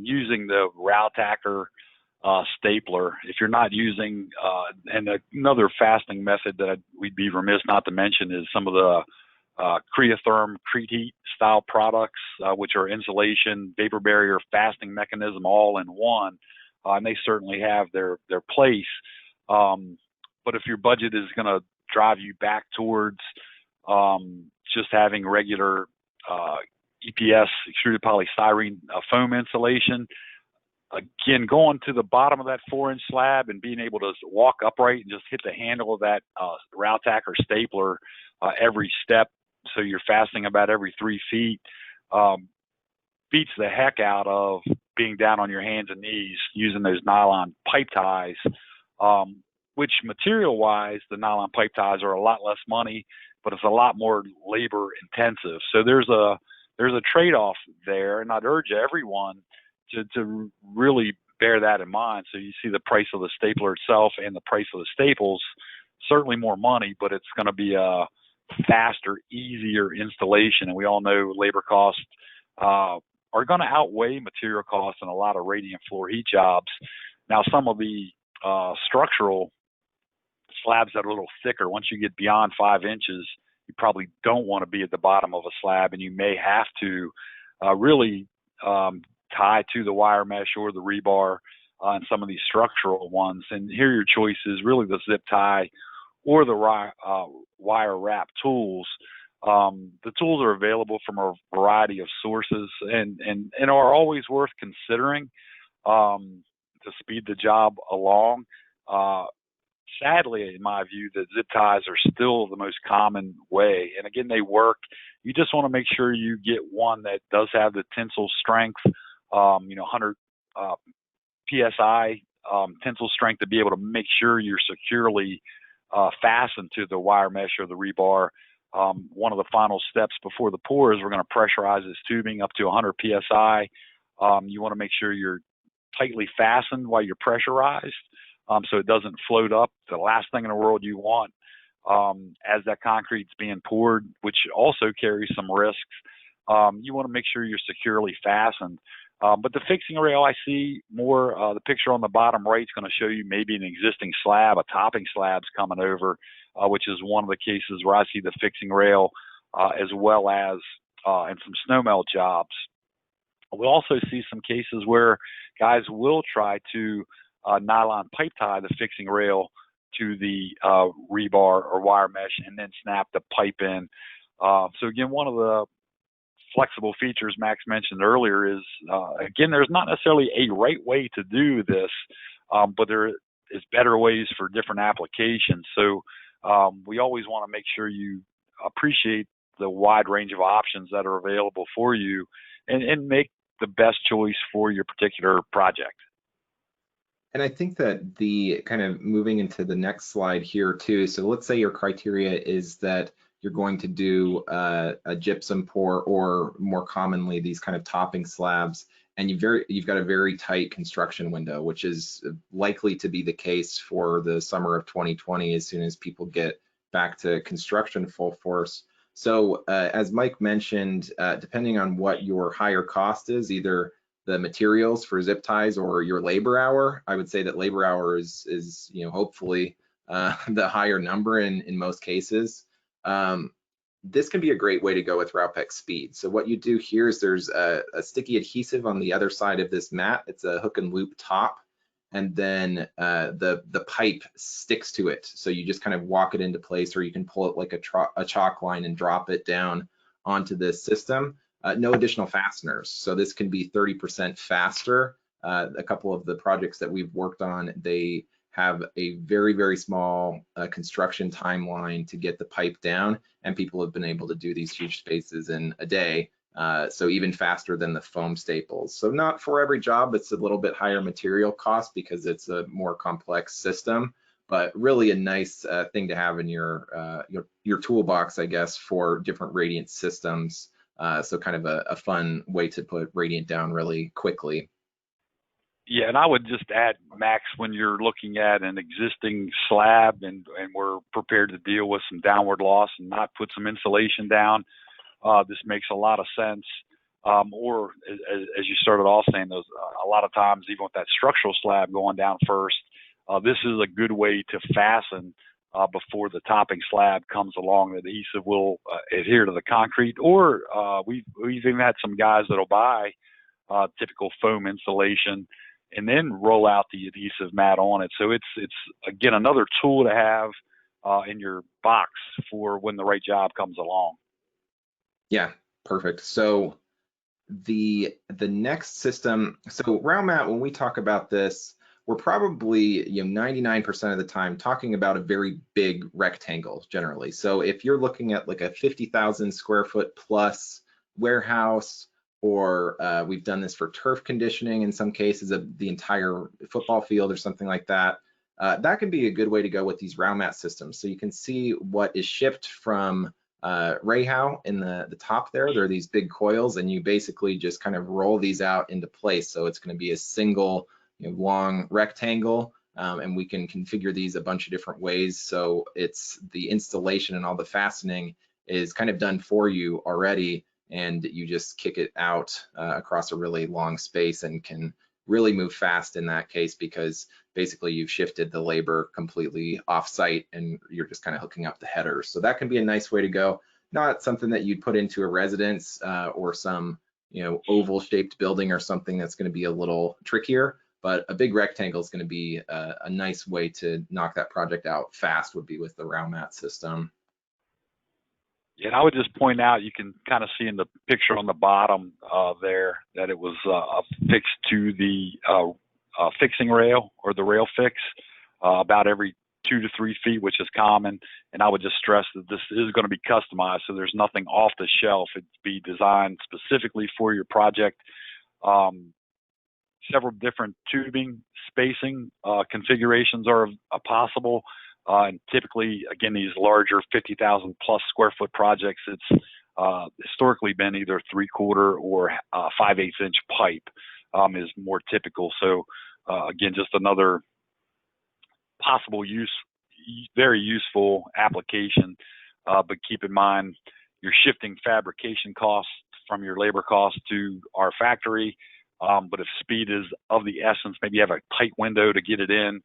using the RAUPEX stapler. If you're not using, and another fastening method that we'd be remiss not to mention is some of the Creatherm Crete Heat style products, which are insulation, vapor barrier, fastening mechanism all in one, and they certainly have their place. But if your budget is going to drive you back towards just having regular EPS, extruded polystyrene foam insulation, again, going to the bottom of that 4-inch slab and being able to walk upright and just hit the handle of that RAUPEX or stapler every step, so you're fastening about every 3 feet, beats the heck out of being down on your hands and knees using those nylon pipe ties, which material-wise, the nylon pipe ties are a lot less money, but it's a lot more labor intensive. So there's a trade-off there, and I'd urge everyone to really bear that in mind. So you see the price of the stapler itself and the price of the staples, certainly more money, but it's going to be a faster, easier installation. And we all know labor costs are going to outweigh material costs in a lot of radiant floor heat jobs. Now, some of the structural slabs that are a little thicker, once you get beyond 5 inches, you probably don't want to be at the bottom of a slab, and you may have to really tie to the wire mesh or the rebar on some of these structural ones. And here your choice is really the zip tie or the wire wrap tools. The tools are available from a variety of sources and are always worth considering to speed the job along. Sadly, in my view, that zip ties are still the most common way. And again, they work. You just want to make sure you get one that does have the tensile strength, 100 PSI tensile strength to be able to make sure you're securely fastened to the wire mesh or the rebar. One of the final steps before the pour is we're going to pressurize this tubing up to 100 PSI. You want to make sure you're tightly fastened while you're pressurized, so it doesn't float up. The last thing in the world you want as that concrete's being poured, which also carries some risks. You want to make sure you're securely fastened. But the fixing rail, I see more, the picture on the bottom right is going to show you maybe an existing slab, a topping slab's coming over, which is one of the cases where I see the fixing rail, as well as in some snowmelt jobs. We'll also see some cases where guys will try to nylon pipe tie the fixing rail to the rebar or wire mesh and then snap the pipe in. So again, one of the flexible features Max mentioned earlier is, again, there's not necessarily a right way to do this, but there is better ways for different applications. So we always want to make sure you appreciate the wide range of options that are available for you and make the best choice for your particular project. And I think that the kind of moving into the next slide here too, so let's say your criteria is that you're going to do a gypsum pour, or more commonly these kind of topping slabs, and you've got a very tight construction window, which is likely to be the case for the summer of 2020 as soon as people get back to construction full force. So as Mike mentioned, depending on what your higher cost is, either the materials for zip ties or your labor hour, I would say that labor hour is hopefully the higher number in most cases. This can be a great way to go with RAUPEX Speed. So what you do here is there's a sticky adhesive on the other side of this mat. It's a hook and loop top, and then the pipe sticks to it. So you just kind of walk it into place, or you can pull it like a chalk line and drop it down onto this system. No additional fasteners. So this can be 30% faster. A couple of the projects that we've worked on, they have a very, very small construction timeline to get the pipe down, and people have been able to do these huge spaces in a day, so even faster than the foam staples. So not for every job, it's a little bit higher material cost because it's a more complex system, but really a nice thing to have in your toolbox, I guess, for different radiant systems. So kind of a fun way to put radiant down really quickly. Yeah, and I would just add, Max, when you're looking at an existing slab and we're prepared to deal with some downward loss and not put some insulation down, this makes a lot of sense. Or as you started off saying, those a lot of times, even with that structural slab going down first, this is a good way to fasten before the topping slab comes along. The adhesive will adhere to the concrete, or we've even had some guys that'll buy typical foam insulation and then roll out the adhesive mat on it. So it's again another tool to have in your box for when the right job comes along. Yeah, perfect. So the next system, so RAU mat, when we talk about this, we're probably 99% of the time talking about a very big rectangle generally. So if you're looking at like a 50,000 square foot plus warehouse, or we've done this for turf conditioning in some cases of the entire football field or something like that, that can be a good way to go with these RAU mat systems. So you can see what is shipped from REHAU in the top there. There are these big coils, and you basically just kind of roll these out into place. So it's going to be a single long rectangle, and we can configure these a bunch of different ways. So it's the installation and all the fastening is kind of done for you already, and you just kick it out across a really long space and can really move fast in that case, because basically you've shifted the labor completely off-site and you're just kind of hooking up the headers. So that can be a nice way to go. Not something that you'd put into a residence or some oval shaped building or something that's going to be a little trickier, but a big rectangle is going to be a nice way to knock that project out fast, would be with the RAU mat system. Yeah, and I would just point out, you can kind of see in the picture on the bottom there that it was affixed to the fixing rail, or the rail fix, about every 2 to 3 feet, which is common. And I would just stress that this is going to be customized, so there's nothing off the shelf. It'd be designed specifically for your project. Several different tubing spacing configurations are possible. And typically, again, these larger 50,000 plus square foot projects, it's historically been either 3/4 or 5/8 inch pipe is more typical. So again, just another possible use very useful application, but keep in mind you're shifting fabrication costs from your labor costs to our factory. But if speed is of the essence, maybe you have a tight window to get it in,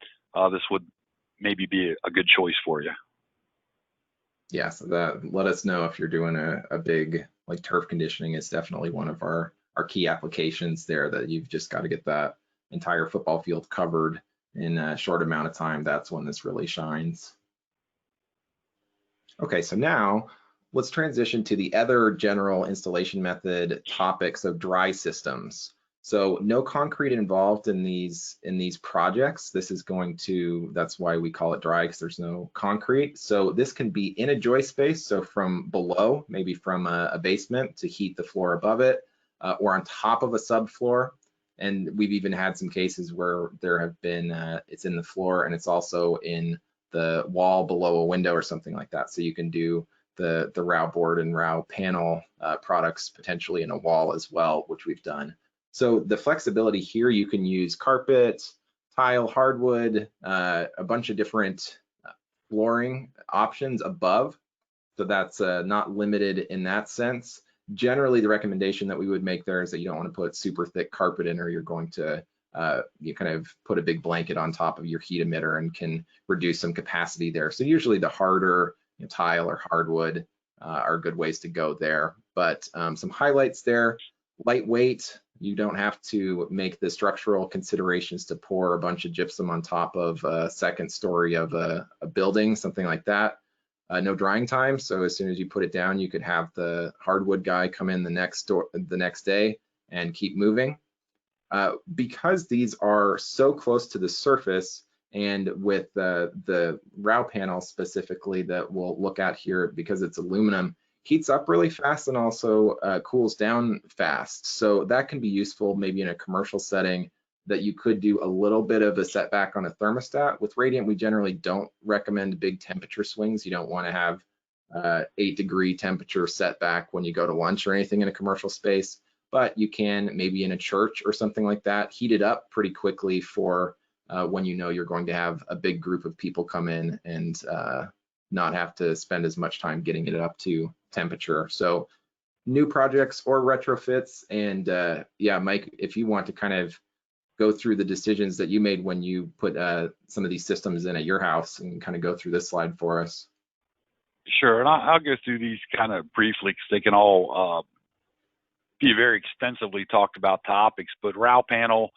this would maybe be a good choice for you. Yeah, so that, let us know if you're doing a big, like turf conditioning is definitely one of our key applications there, that you've just got to get that entire football field covered in a short amount of time. That's when this really shines. Okay, so now let's transition to the other general installation method topics of dry systems. So no concrete involved in these projects. This is going to, that's why we call it dry, because there's no concrete. So this can be in a joist space, so from below, maybe from a basement to heat the floor above it, or on top of a subfloor. And we've even had some cases where there have been, it's in the floor and it's also in the wall below a window or something like that. So you can do the RAU board and RAU panel products potentially in a wall as well, which we've done. So the flexibility here, you can use carpet, tile, hardwood, a bunch of different flooring options above. So that's not limited in that sense. Generally, the recommendation that we would make there is that you don't want to put super thick carpet in, or you're going to you kind of put a big blanket on top of your heat emitter and can reduce some capacity there. So usually the harder tile or hardwood are good ways to go there. But some highlights there: lightweight. You don't have to make the structural considerations to pour a bunch of gypsum on top of a second story of a building, something like that. No drying time, so as soon as you put it down, you could have the hardwood guy come in the next day and keep moving. Because these are so close to the surface, and with the RAU panel specifically that we'll look at here, because it's aluminum, heats up really fast and also cools down fast. So that can be useful maybe in a commercial setting, that you could do a little bit of a setback on a thermostat. With radiant, we generally don't recommend big temperature swings. You don't want to have 8-degree temperature setback when you go to lunch or anything in a commercial space, but you can maybe in a church or something like that heat it up pretty quickly for when you know you're going to have a big group of people come in and not have to spend as much time getting it up to temperature. So new projects or retrofits. And yeah, Mike, if you want to kind of go through the decisions that you made when you put some of these systems in at your house, and kind of go through this slide for us. Sure, and I'll go through these kind of briefly, because they can all be very extensively talked about topics. But RAU panel,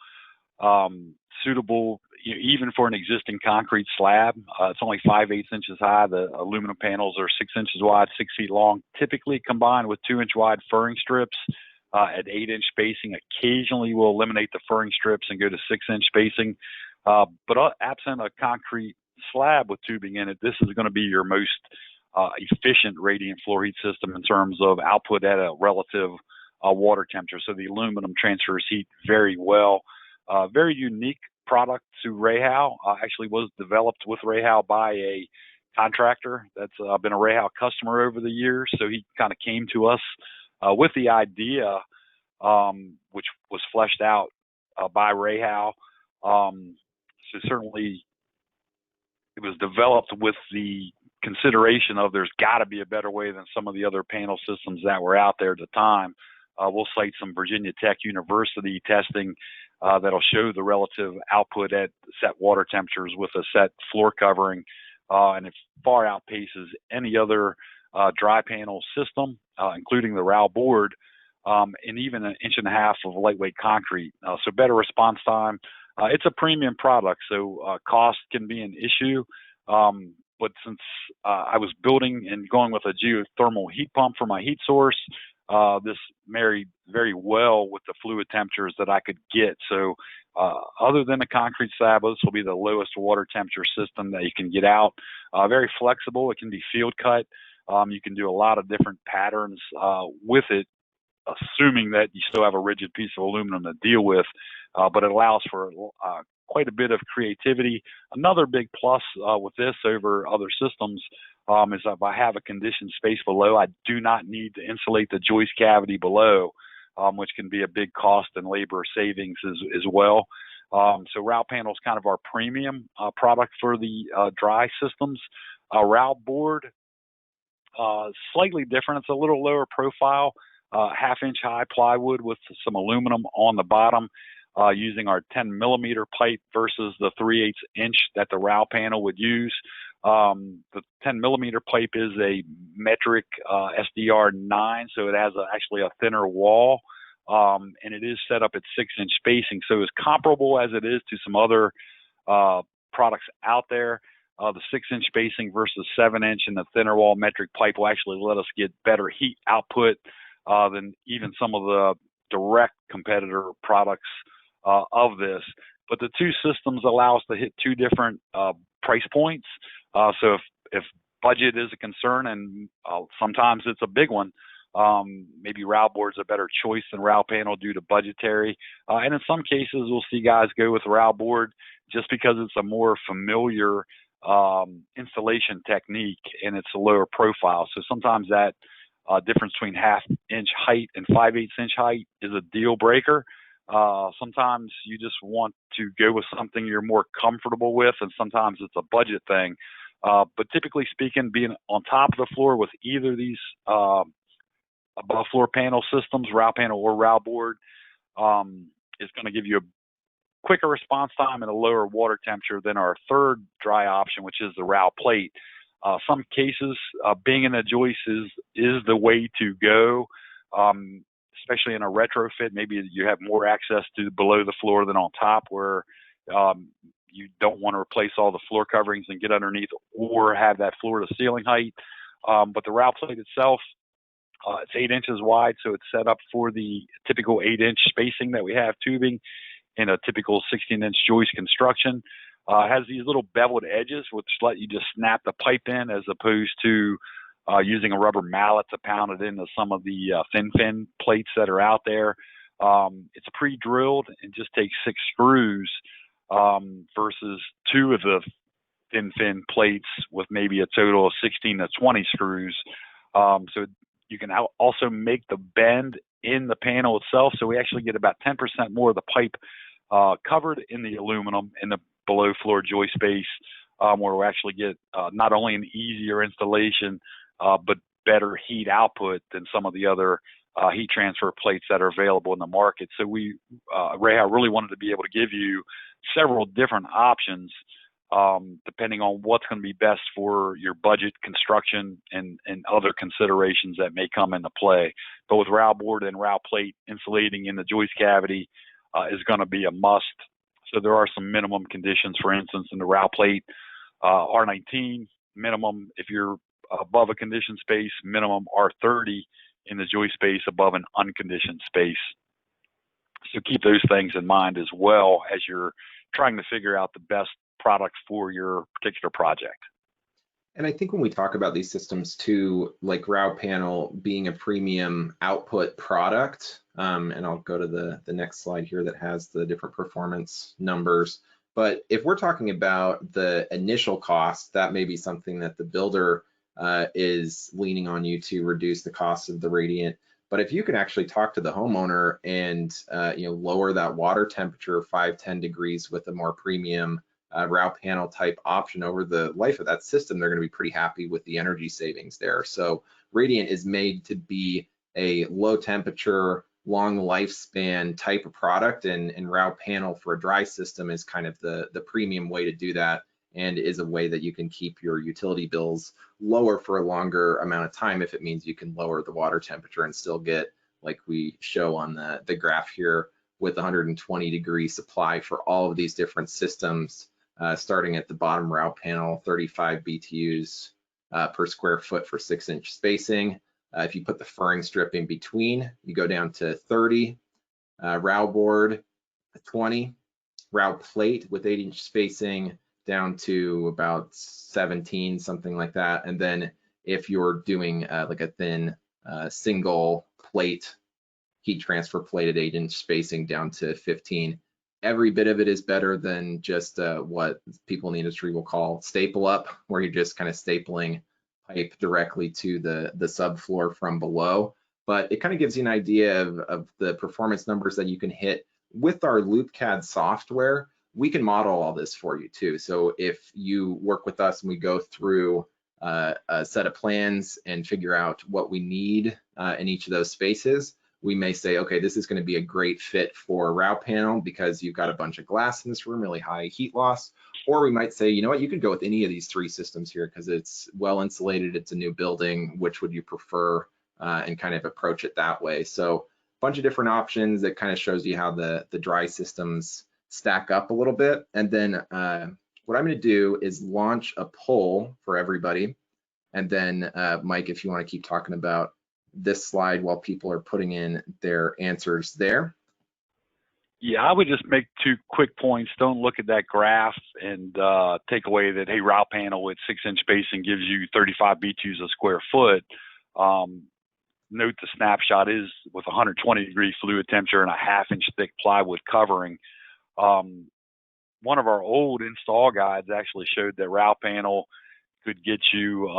suitable even for an existing concrete slab. It's only 5/8 inches high. The aluminum panels are 6 inches wide, 6 feet long, typically combined with 2-inch wide furring strips at 8-inch spacing. Occasionally we'll eliminate the furring strips and go to 6-inch spacing. But absent a concrete slab with tubing in it, this is going to be your most efficient radiant floor heat system in terms of output at a relative water temperature. So the aluminum transfers heat very well. Very unique product to REHAU. Actually was developed with REHAU by a contractor that's been a REHAU customer over the years. So he kind of came to us with the idea, which was fleshed out by REHAU. So certainly it was developed with the consideration of there's got to be a better way than some of the other panel systems that were out there at the time. We'll cite some Virginia Tech University testing that'll show the relative output at set water temperatures with a set floor covering, and it far outpaces any other dry panel system, including the RAU board, and even 1.5 inches of lightweight concrete. So better response time. It's a premium product, so cost can be an issue. But since I was building and going with a geothermal heat pump for my heat source, this married very well with the fluid temperatures that I could get. So other than a concrete slab, this will be the lowest water temperature system that you can get out. Very flexible. It can be field cut. You can do a lot of different patterns with it, assuming that you still have a rigid piece of aluminum to deal with, but it allows for quite a bit of creativity. Another big plus with this over other systems is if I have a conditioned space below, I do not need to insulate the joist cavity below, which can be a big cost and labor savings as well. So RAU panel is kind of our premium product for the dry systems. RAU board, slightly different. It's a little lower profile, 1/2-inch high plywood with some aluminum on the bottom, using our 10mm pipe versus the 3/8 inch that the RAU panel would use. The 10mm pipe is a metric SDR9, so it has actually a thinner wall, and it is set up at 6-inch spacing. So it's comparable as it is to some other products out there. The 6-inch spacing versus 7-inch and the thinner wall metric pipe will actually let us get better heat output than even some of the direct competitor products of this. But the two systems allow us to hit two different price points. So if budget is a concern, and sometimes it's a big one, maybe RAU board's a better choice than RAU panel due to budgetary. And in some cases, we'll see guys go with RAU board just because it's a more familiar installation technique and it's a lower profile. So sometimes that difference between 1/2-inch height and 5/8 inch height is a deal breaker. Sometimes you just want to go with something you're more comfortable with, and sometimes it's a budget thing. But typically speaking, being on top of the floor with either of these above floor panel systems, RAU panel or RAU board, is going to give you a quicker response time and a lower water temperature than our third dry option, which is the RAU plate. Some cases, being in a joist is the way to go, especially in a retrofit. Maybe you have more access to below the floor than on top, where you don't want to replace all the floor coverings and get underneath or have that floor to ceiling height. But the RAU plate itself, it's 8 inches wide, so it's set up for the typical 8-inch spacing that we have tubing in a typical 16-inch joist construction. It has these little beveled edges which let you just snap the pipe in, as opposed to using a rubber mallet to pound it into some of the thin fin plates that are out there. It's pre-drilled and just takes 6 screws versus 2 of the thin fin plates with maybe a total of 16 to 20 screws. So you can also make the bend in the panel itself. So we actually get about 10% more of the pipe covered in the aluminum in the below floor joist space, where we actually get not only an easier installation, but better heat output than some of the other heat transfer plates that are available in the market. So we, REHAU really wanted to be able to give you several different options, depending on what's going to be best for your budget, construction, and other considerations that may come into play. But with RAU board and RAU plate, insulating in the joist cavity is going to be a must. So there are some minimum conditions. For instance, in the RAU plate, R19 minimum if you're above a conditioned space, minimum R30 in the joist space above an unconditioned space. So keep those things in mind as well as you're trying to figure out the best product for your particular project. And I think when we talk about these systems too, like RAU panel being a premium output product, and I'll go to the next slide here that has the different performance numbers. But if we're talking about the initial cost, that may be something that the builder is leaning on you to reduce the cost of the radiant. But if you can actually talk to the homeowner and lower that water temperature 5-10 degrees with a more premium RAU panel type option over the life of that system, they're going to be pretty happy with the energy savings there. So radiant is made to be a low temperature, long lifespan type of product, and RAU panel for a dry system is kind of the premium way to do that, and is a way that you can keep your utility bills lower for a longer amount of time if it means you can lower the water temperature and still get, like we show on the graph here, with 120 degree supply for all of these different systems, starting at the bottom RAU panel, 35 BTUs per square foot for 6-inch spacing. If you put the furring strip in between, you go down to 30, RAU board 20, RAU plate with 8-inch spacing down to about 17, something like that. And then if you're doing like a thin single plate, heat transfer plate at 8-inch spacing, down to 15. Every bit of it is better than just what people in the industry will call staple up, where you're just kind of stapling pipe directly to the subfloor from below. But it kind of gives you an idea of the performance numbers that you can hit with our LoopCAD software, we can model all this for you too. So if you work with us and we go through a set of plans and figure out what we need in each of those spaces, we may say, okay, this is going to be a great fit for a RAU panel because you've got a bunch of glass in this room, really high heat loss. Or we might say, you know what, you could go with any of these 3 systems here because it's well insulated, it's a new building, which would you prefer, and kind of approach it that way. So a bunch of different options that kind of shows you how the dry systems stack up a little bit. And then what I'm going to do is launch a poll for everybody. And then Mike, if you want to keep talking about this slide while people are putting in their answers there. Yeah, I would just make 2 quick points. Don't look at that graph and take away that, hey, RAU panel with 6-inch spacing gives you 35 BTUs a square foot. Note the snapshot is with 120-degree fluid temperature and a 1/2-inch thick plywood covering. One of our old install guides actually showed that RAU panel could get you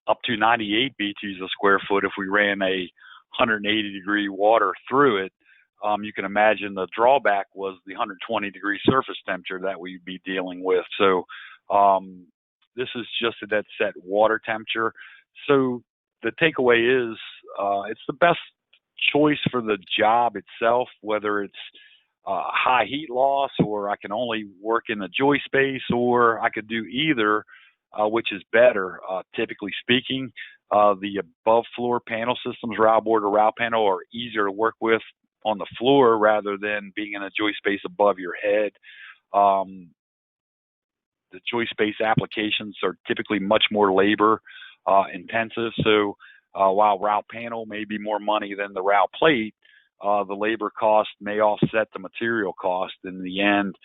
up to 98 BTUs a square foot if we ran a 180-degree water through it. You can imagine the drawback was the 120-degree surface temperature that we'd be dealing with. So this is just at that set water temperature. So the takeaway is it's the best choice for the job itself, whether it's high heat loss or I can only work in the joist space, or I could do either, which is better. Typically speaking, the above floor panel systems, RAU board or RAU panel, are easier to work with on the floor rather than being in a joist space above your head. The joist space applications are typically much more labor intensive. So while RAU panel may be more money than the RAU plate, the labor cost may offset the material cost. In the end,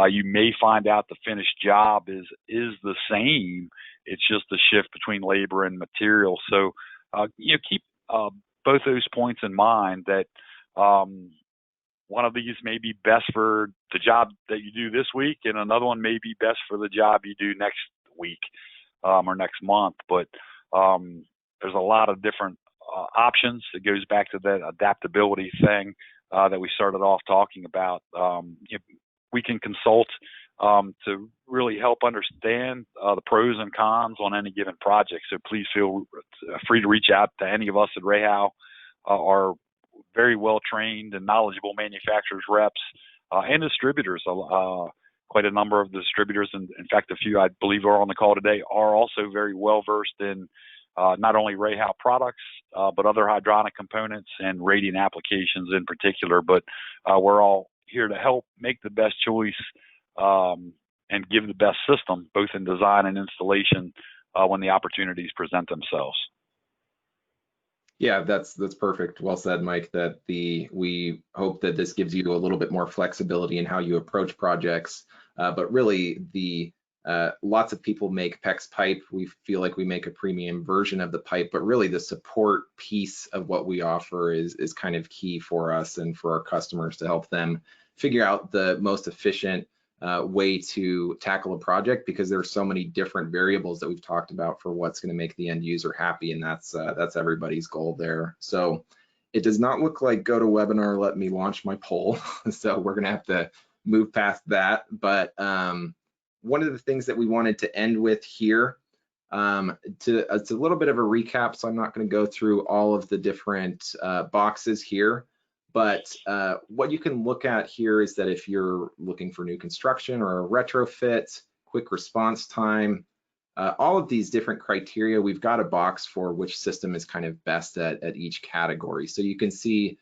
you may find out the finished job is the same. It's just a shift between labor and material. So keep both those points in mind, that one of these may be best for the job that you do this week, and another one may be best for the job you do next week or next month. But there's a lot of different options. It goes back to that adaptability thing that we started off talking about. We can consult to really help understand the pros and cons on any given project. So please feel free to reach out to any of us at REHAU. Our very well trained and knowledgeable manufacturers, reps, and distributors. Quite a number of the distributors, and in fact, a few I believe are on the call today, are also very well versed in not only REHAU products, but other hydronic components and radiant applications in particular. But we're all here to help make the best choice and give the best system, both in design and installation, when the opportunities present themselves. Yeah, that's perfect. Well said, Mike. That we hope that this gives you a little bit more flexibility in how you approach projects. But really, lots of people make PEX pipe. We feel like we make a premium version of the pipe, but really the support piece of what we offer is kind of key for us and for our customers to help them figure out the most efficient way to tackle a project, because there's so many different variables that we've talked about for what's going to make the end user happy, and that's everybody's goal there. So it does not look like GoToWebinar let me launch my poll, so we're going to have to move past that. But one of the things that we wanted to end with here, it's a little bit of a recap, so I'm not going to go through all of the different boxes here. But what you can look at here is that if you're looking for new construction or a retrofit, quick response time, all of these different criteria, we've got a box for which system is kind of best at each category. So you can see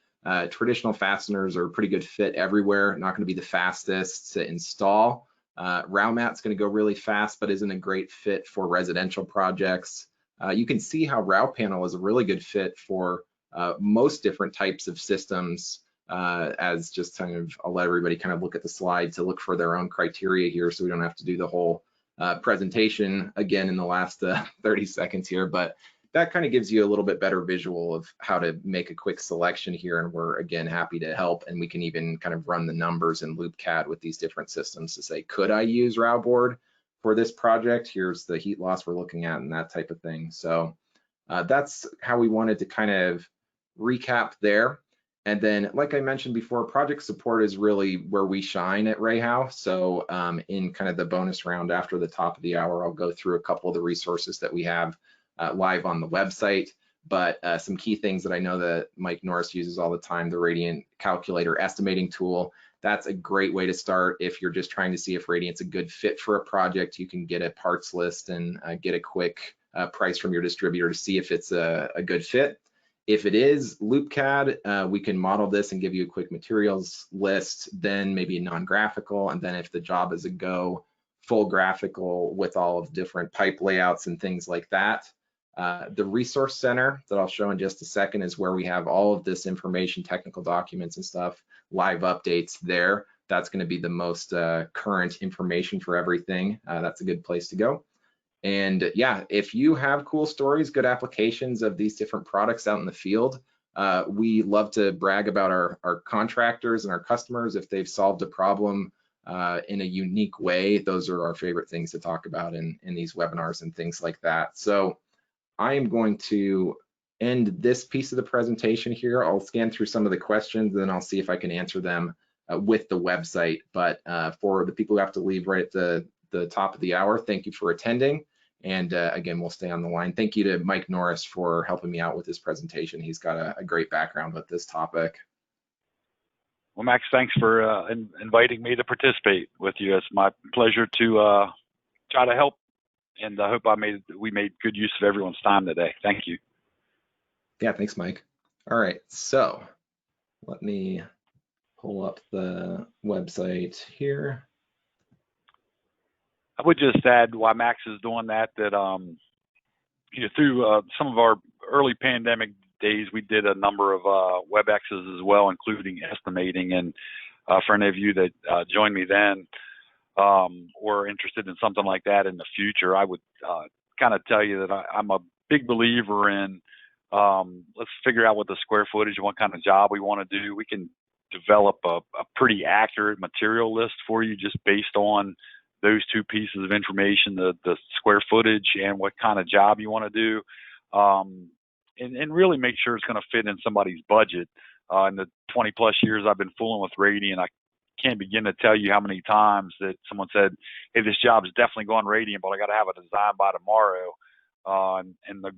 traditional fasteners are a pretty good fit everywhere, not going to be the fastest to install. RAUMAT's going to go really fast, but isn't a great fit for residential projects. You can see how RAU panel is a really good fit for most different types of systems, as just kind of, I'll let everybody kind of look at the slide to look for their own criteria here, so we don't have to do the whole presentation again in the last 30 seconds here. But that kind of gives you a little bit better visual of how to make a quick selection here, and we're again happy to help. And we can even kind of run the numbers in LoopCAD with these different systems to say, could I use RAU board for this project? Here's the heat loss we're looking at and that type of thing. So that's how we wanted to kind of recap there. And then, like I mentioned before, project support is really where we shine at REHAU. So in kind of the bonus round after the top of the hour, I'll go through a couple of the resources that we have live on the website. But some key things that I know that Mike Norris uses all the time, the Radiant Calculator estimating tool. That's a great way to start if you're just trying to see if Radiant's a good fit for a project. You can get a parts list and get a quick price from your distributor to see if it's a good fit. If it is LoopCAD, we can model this and give you a quick materials list, then maybe a non-graphical, and then if the job is a go, full graphical with all of the different pipe layouts and things like that. The resource center that I'll show in just a second is where we have all of this information, technical documents and stuff, live updates there. That's going to be the most current information for everything. That's a good place to go. And yeah, if you have cool stories, good applications of these different products out in the field, we love to brag about our contractors and our customers. If they've solved a problem in a unique way, those are our favorite things to talk about in these webinars and things like that. So I am going to end this piece of the presentation here. I'll scan through some of the questions, and then I'll see if I can answer them with the website. But for the people who have to leave right at the top of the hour, thank you for attending. And again, we'll stay on the line. Thank you to Mike Norris for helping me out with this presentation. He's got a great background with this topic. Well, Max, thanks for inviting me to participate with you. It's my pleasure to try to help, and I hope we made good use of everyone's time today. Thank you. Yeah, thanks, Mike. All right, so let me pull up the website here. I would just add, while Max is doing that, you know, through some of our early pandemic days, we did a number of WebExes as well, including estimating. And for any of you that joined me then or interested in something like that in the future, I would kind of tell you that I'm a big believer in let's figure out what the square footage and what kind of job we want to do. We can develop a pretty accurate material list for you just based on those two pieces of information, the square footage and what kind of job you want to do, and really make sure it's going to fit in somebody's budget. In the 20 plus years I've been fooling with Radiant, I can't begin to tell you how many times that someone said, hey, this job is definitely going Radiant, but I got to have a design by tomorrow. And the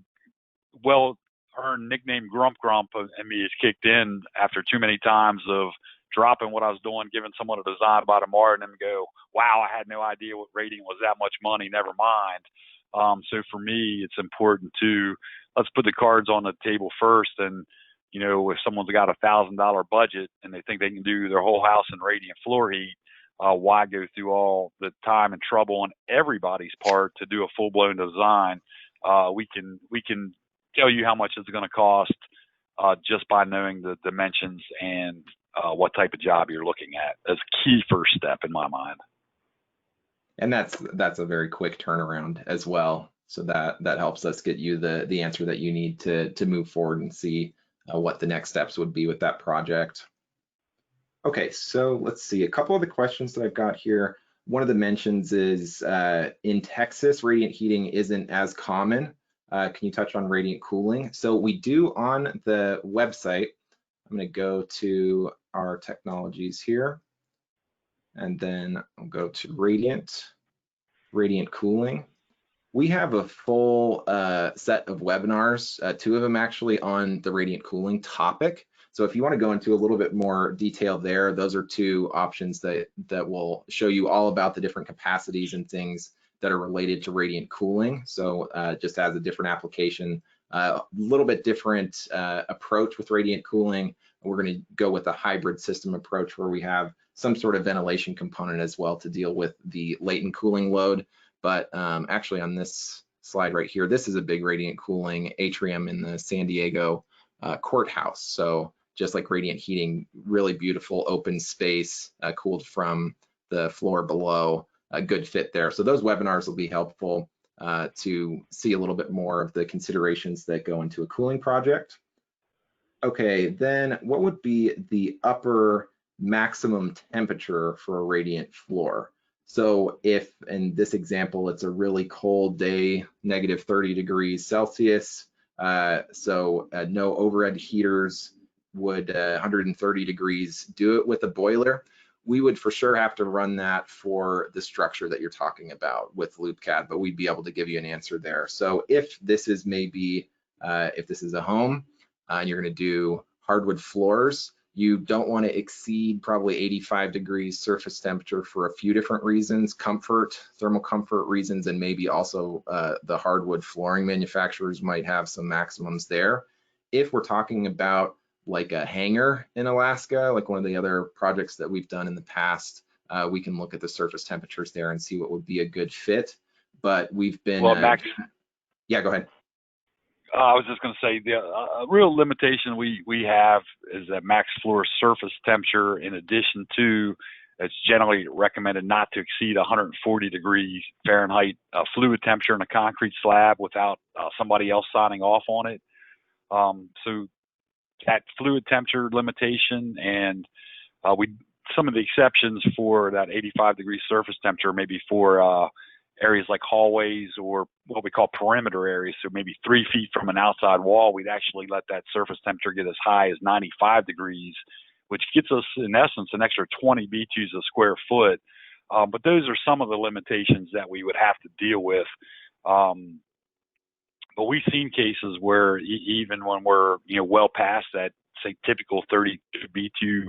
well-earned nickname Grump in me is kicked in after too many times of dropping what I was doing, giving someone a design by tomorrow, and then go, wow, I had no idea what Radiant was that much money, never mind. So for me, it's important to, let's put the cards on the table first. And, you know, if someone's got $1,000 budget and they think they can do their whole house in Radiant floor heat, why go through all the time and trouble on everybody's part to do a full-blown design? We can tell you how much it's going to cost just by knowing the dimensions and what type of job you're looking at. That's a key first step in my mind. And that's a very quick turnaround as well. So that helps us get you the answer that you need to move forward and see what the next steps would be with that project. Okay, so let's see a couple of the questions that I've got here. One of the mentions is in Texas, radiant heating isn't as common. Can you touch on radiant cooling? So we do on the website. I'm going to go to our technologies here, and then I'll go to radiant cooling. We have a full set of webinars, 2 of them actually on the radiant cooling topic. So if you want to go into a little bit more detail there, those are 2 options that will show you all about the different capacities and things that are related to radiant cooling. So just as a different application, a little bit different approach with radiant cooling. We're going to go with a hybrid system approach where we have some sort of ventilation component as well to deal with the latent cooling load. But actually on this slide right here, this is a big radiant cooling atrium in the San Diego courthouse. So just like radiant heating, really beautiful open space, cooled from the floor below, a good fit there. So those webinars will be helpful to see a little bit more of the considerations that go into a cooling project. Okay, then what would be the upper maximum temperature for a radiant floor? So if in this example, it's a really cold day, -30 degrees Celsius, so no overhead heaters, would 130 degrees do it with a boiler? We would for sure have to run that for the structure that you're talking about with LoopCAD, but we'd be able to give you an answer there. So if this is maybe, if this is a home and you're going to do hardwood floors, you don't want to exceed probably 85 degrees surface temperature for a few different reasons: comfort, thermal comfort reasons, and maybe also the hardwood flooring manufacturers might have some maximums there. If we're talking about like a hangar in Alaska, like one of the other projects that we've done in the past, we can look at the surface temperatures there and see what would be a good fit. But we've been, well, Max, yeah, go ahead. I was just going to say the real limitation we have is that max floor surface temperature, in addition to, it's generally recommended not to exceed 140 degrees Fahrenheit fluid temperature in a concrete slab without somebody else signing off on it. So that fluid temperature limitation, and some of the exceptions for that 85 degree surface temperature, maybe for areas like hallways or what we call perimeter areas. So maybe 3 feet from an outside wall, we'd actually let that surface temperature get as high as 95 degrees, which gets us, in essence, an extra 20 BTUs a square foot. But those are some of the limitations that we would have to deal with. But we've seen cases where even when we're well past that, say, typical 30 BTU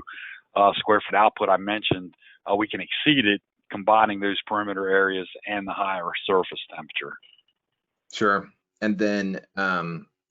square foot output I mentioned, we can exceed it, combining those perimeter areas and the higher surface temperature. Sure. And then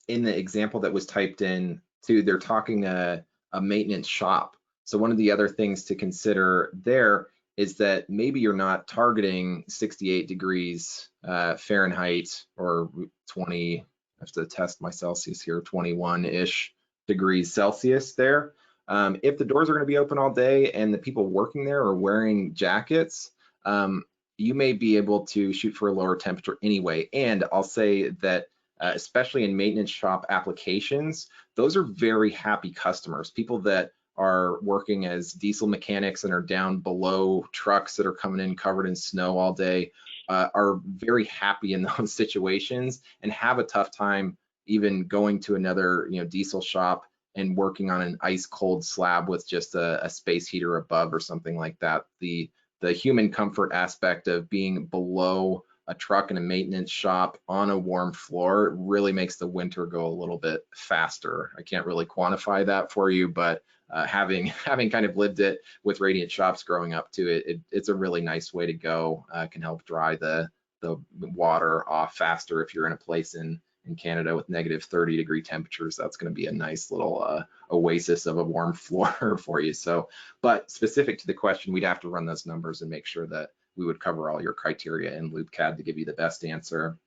in the example that was typed in too, they're talking a maintenance shop. So one of the other things to consider there is that maybe you're not targeting 68 degrees Fahrenheit or 20, I have to test my Celsius here, 21-ish degrees Celsius there. If the doors are going to be open all day and the people working there are wearing jackets, you may be able to shoot for a lower temperature anyway. And I'll say that especially in maintenance shop applications, those are very happy customers. People that are working as diesel mechanics and are down below trucks that are coming in covered in snow all day are very happy in those situations and have a tough time even going to another diesel shop and working on an ice cold slab with just a space heater above or something like that. The human comfort aspect of being below a truck in a maintenance shop on a warm floor really makes the winter go a little bit faster. I can't really quantify that for you, but having kind of lived it with radiant shops growing up to it, it's a really nice way to go. Can help dry the water off faster if you're in a place in Canada with negative 30 degree temperatures. That's going to be a nice little oasis of a warm floor for you. So, but specific to the question, we'd have to run those numbers and make sure that we would cover all your criteria in LoopCAD to give you the best answer.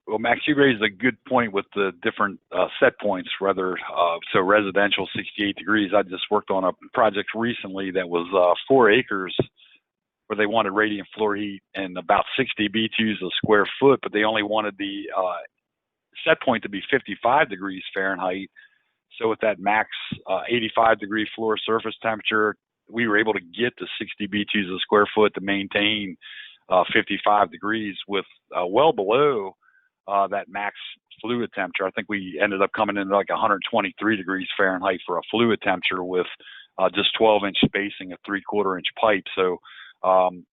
Well, Max, you raised a good point with the different set points, whether so residential 68 degrees. I just worked on a project recently that was 4 acres where they wanted radiant floor heat and about 60 BTUs a square foot, but they only wanted the set point to be 55 degrees Fahrenheit. So with that max 85 degree floor surface temperature, we were able to get to 60 BTUs a square foot to maintain 55 degrees with well below that max fluid temperature. I think we ended up coming in like 123 degrees Fahrenheit for a fluid temperature with just 12-inch spacing of 3/4 inch pipe. So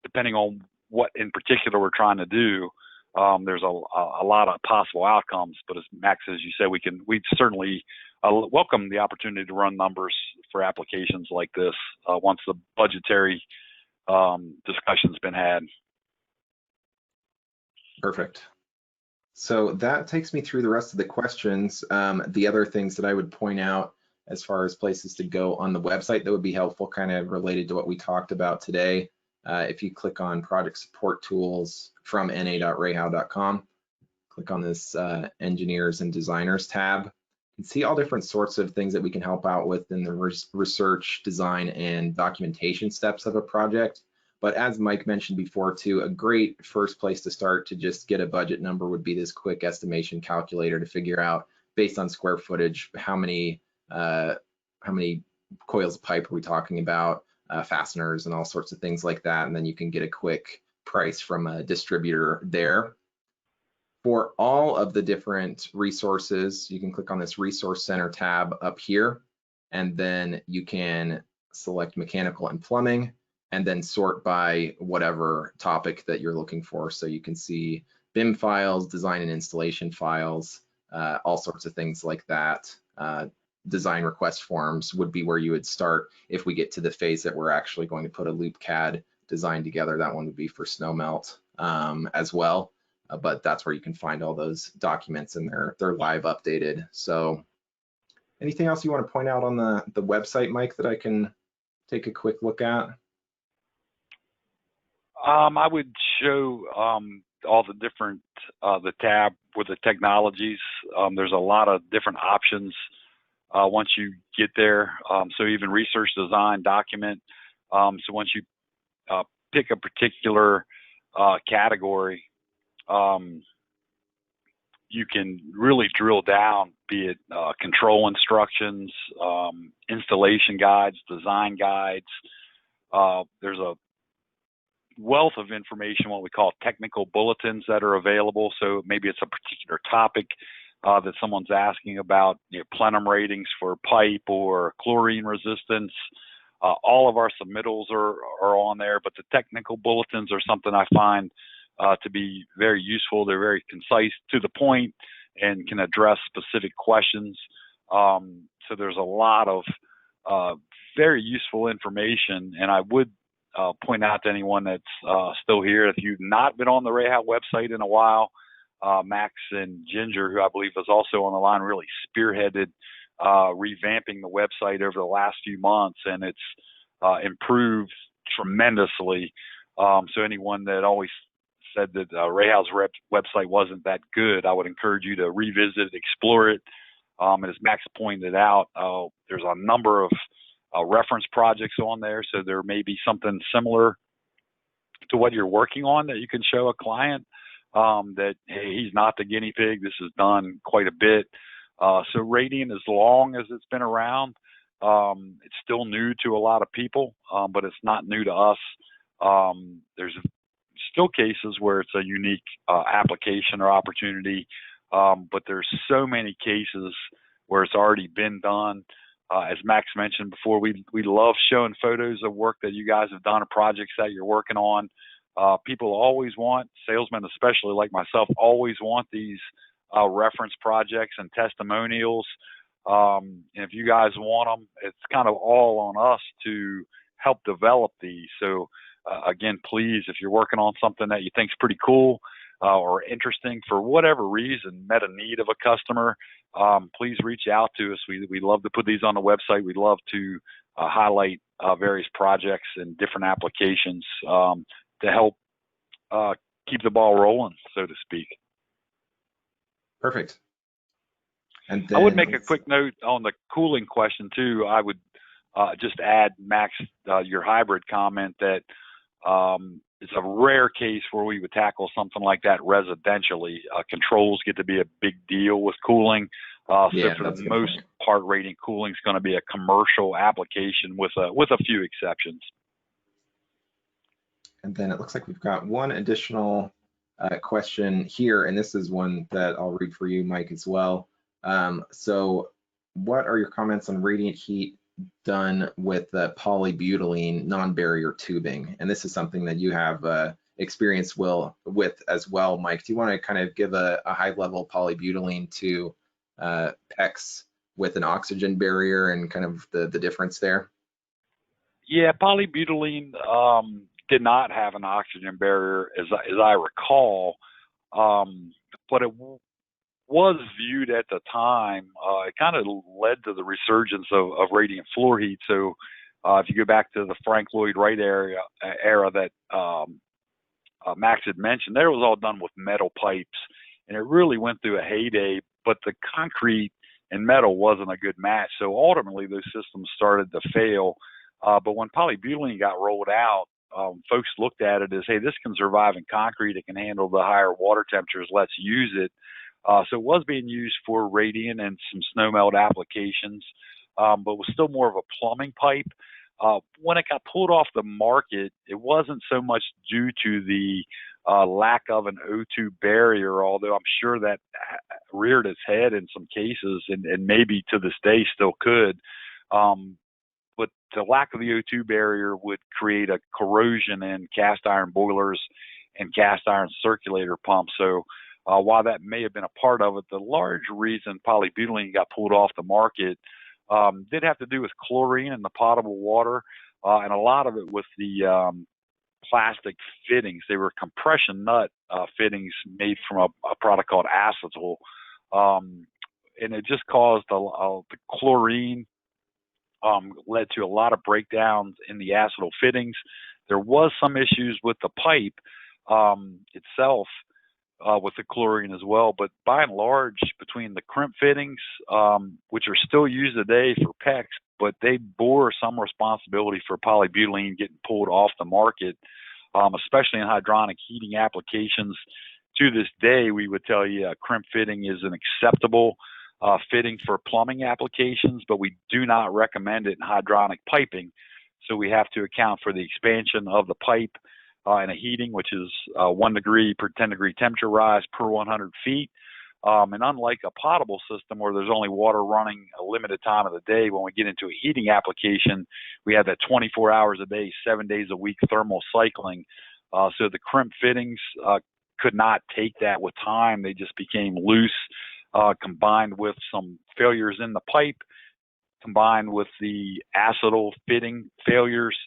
depending on what in particular we're trying to do, there's a lot of possible outcomes. But as Max, as you said, we certainly welcome the opportunity to run numbers for applications like this once the budgetary discussion's been had. Perfect. So that takes me through the rest of the questions. The other things that I would point out as far as places to go on the website that would be helpful, kind of related to what we talked about today. If you click on project support tools from na.rehau.com, click on this engineers and designers tab, and see all different sorts of things that we can help out with in the research, design, and documentation steps of a project. But as Mike mentioned before too, a great first place to start to just get a budget number would be this quick estimation calculator to figure out, based on square footage, how many coils of pipe are we talking about, fasteners and all sorts of things like that, and then you can get a quick price from a distributor there. For all of the different resources, you can click on this Resource Center tab up here. and then you can select mechanical and plumbing, and then sort by whatever topic that you're looking for. So you can see BIM files, design and installation files, all sorts of things like that. Design request forms would be where you would start if we get to the phase that we're actually going to put a loop CAD design together. That one would be for snow melt as well. But that's where you can find all those documents, and they're live updated. So anything else you want to point out on the website, Mike, that I can take a quick look at? I would show all the different, the tab with the technologies. There's a lot of different options once you get there. So even research, design, document. So once you pick a particular category, you can really drill down, be it control instructions, installation guides, design guides. There's a wealth of information, what we call technical bulletins, that are available. So maybe it's a particular topic that someone's asking about, plenum ratings for pipe or chlorine resistance. All of our submittals are on there, but the technical bulletins are something I find to be very useful. They're very concise, to the point, and can address specific questions. So there's a lot of very useful information, and I would point out to anyone that's still here, if you've not been on the REHAU website in a while, Max and Ginger, who I believe is also on the line, really spearheaded revamping the website over the last few months, and it's improved tremendously. So anyone that always said that REHAU's website wasn't that good, I would encourage you to revisit it, explore it. And as Max pointed out, there's a number of reference projects on there, so there may be something similar to what you're working on that you can show a client, that, hey, he's not the guinea pig. This is done quite a bit. So Radiant, as long as it's been around, it's still new to a lot of people, but it's not new to us. There's still cases where it's a unique application or opportunity, but there's so many cases where it's already been done. As Max mentioned before, we love showing photos of work that you guys have done or projects that you're working on. People always want, salesmen especially like myself, always want these reference projects and testimonials. And if you guys want them, it's kind of all on us to help develop these. So again, please, if you're working on something that you think is pretty cool or interesting for whatever reason, met a need of a customer, please reach out to us. We love to put these on the website. We love to highlight various projects and different applications to help keep the ball rolling, so to speak. Perfect. And then, I would make a quick note on the cooling question too. I would just add, Max, your hybrid comment, that it's a rare case where we would tackle something like that residentially. Controls get to be a big deal with cooling. So for the most part, radiant cooling is going to be a commercial application with a few exceptions. And then it looks like we've got one additional question here, and this is one that I'll read for you, Mike, as well. So what are your comments on radiant heat done with polybutylene non-barrier tubing? And this is something that you have experience with as well, Mike. Do you want to kind of give a high-level polybutylene to PEX with an oxygen barrier and kind of the difference there? Yeah, polybutylene did not have an oxygen barrier, as I recall, but it was viewed at the time. It kind of led to the resurgence of radiant floor heat. So if you go back to the Frank Lloyd Wright era that Max had mentioned, there it was all done with metal pipes, and it really went through a heyday, but the concrete and metal wasn't a good match. So ultimately those systems started to fail. But when polybutylene got rolled out, folks looked at it as, hey, this can survive in concrete. It can handle the higher water temperatures. Let's use it. So it was being used for radiant and some snow melt applications, but was still more of a plumbing pipe. When it got pulled off the market, it wasn't so much due to the lack of an O2 barrier, although I'm sure that reared its head in some cases, and maybe to this day still could. But the lack of the O2 barrier would create a corrosion in cast iron boilers and cast iron circulator pumps. So while that may have been a part of it, the large reason polybutylene got pulled off the market did have to do with chlorine in the potable water, and a lot of it with the plastic fittings. They were compression nut fittings made from a product called acetal, and it just caused the chlorine led to a lot of breakdowns in the acetal fittings. There was some issues with the pipe itself with the chlorine as well, but by and large, between the crimp fittings, which are still used today for PEX, but they bore some responsibility for polybutylene getting pulled off the market, especially in hydronic heating applications. To this day, we would tell you a crimp fitting is an acceptable fitting for plumbing applications, but we do not recommend it in hydronic piping. So we have to account for the expansion of the pipe in a heating, which is 1 degree per 10 degree temperature rise per 100 feet. And unlike a potable system where there's only water running a limited time of the day, when we get into a heating application, we have that 24 hours a day, 7 days a week thermal cycling. So the crimp fittings could not take that with time. They just became loose, combined with some failures in the pipe, combined with the acetal fitting failures,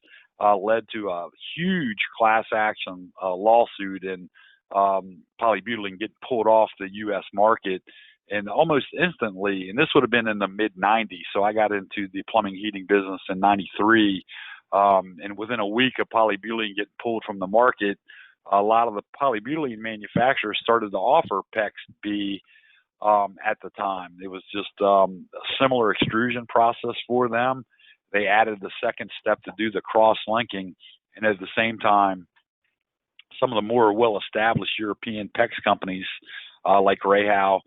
led to a huge class action lawsuit and polybutylene getting pulled off the U.S. market. And almost instantly, and this would have been in the mid-90s, so I got into the plumbing heating business in 93, and within a week of polybutylene getting pulled from the market, a lot of the polybutylene manufacturers started to offer PEX B at the time. It was just a similar extrusion process for them. They added the second step to do the cross-linking, and at the same time, some of the more well-established European PEX companies like REHAU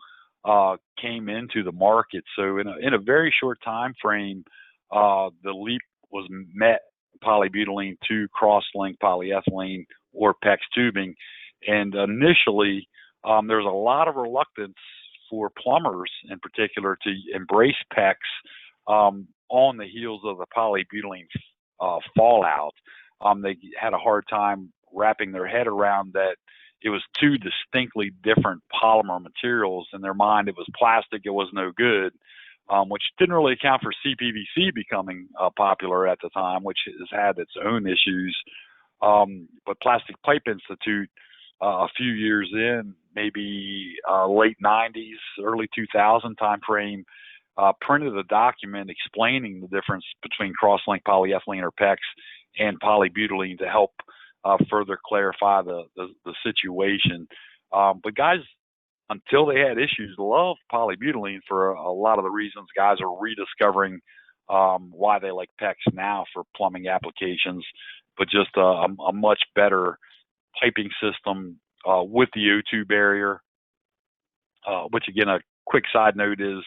came into the market. So in a very short time frame, the leap was met, polybutylene to cross-link polyethylene or PEX tubing. And initially, there's a lot of reluctance for plumbers in particular to embrace PEX on the heels of the polybutylene fallout. They had a hard time wrapping their head around that it was two distinctly different polymer materials. In their mind, it was plastic, it was no good, which didn't really account for CPVC becoming popular at the time, which has had its own issues. But Plastic Pipe Institute, a few years in, maybe late 90s, early 2000 timeframe, printed a document explaining the difference between cross-linked polyethylene or PEX and polybutylene to help further clarify the situation. But guys, until they had issues, loved polybutylene for a lot of the reasons. Guys are rediscovering why they like PEX now for plumbing applications, but just a much better piping system with the O2 barrier, which again, a quick side note is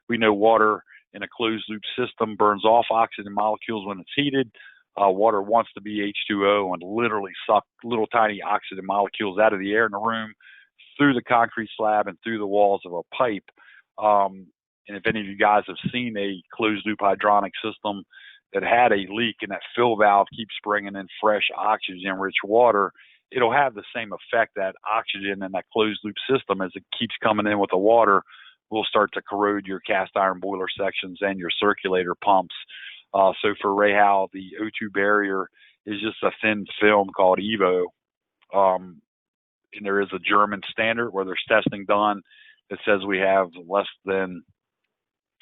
we know water in a closed loop system burns off oxygen molecules when it's heated. Water wants to be H2O and literally suck little tiny oxygen molecules out of the air in the room through the concrete slab and through the walls of a pipe. And if any of you guys have seen a closed loop hydronic system that had a leak and that fill valve keeps bringing in fresh oxygen-rich water, it'll have the same effect. That oxygen in that closed loop system, as it keeps coming in with the water, will start to corrode your cast iron boiler sections and your circulator pumps. So for REHAU, the O2 barrier is just a thin film called EVO. And there is a German standard where there's testing done that says we have less than,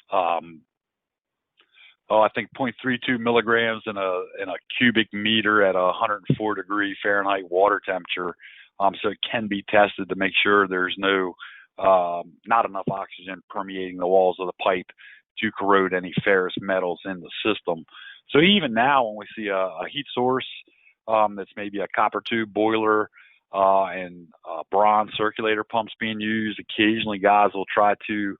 I think 0.32 milligrams in a cubic meter at 104 degree Fahrenheit water temperature. So it can be tested to make sure there's not enough oxygen permeating the walls of the pipe to corrode any ferrous metals in the system. So even now, when we see a heat source that's maybe a copper tube boiler and bronze circulator pumps being used, occasionally guys will try to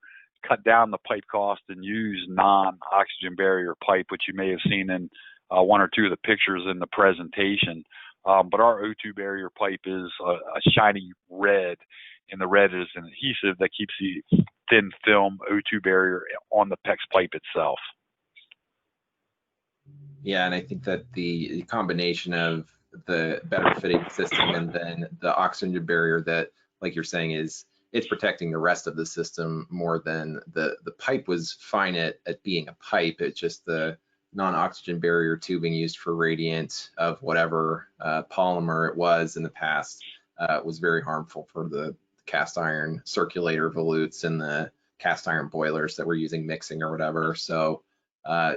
cut down the pipe cost and use non-oxygen barrier pipe, which you may have seen in one or two of the pictures in the presentation. But our O2 barrier pipe is a shiny red, and the red is an adhesive that keeps the thin film O2 barrier on the PEX pipe itself. Yeah, and I think that the combination of the better fitting system and then the oxygen barrier that, like you're saying, is it's protecting the rest of the system more than the pipe was fine at being a pipe. It's just the non-oxygen barrier tubing used for radiant of whatever polymer it was in the past was very harmful for the cast iron circulator volutes and the cast iron boilers that we're using mixing or whatever. So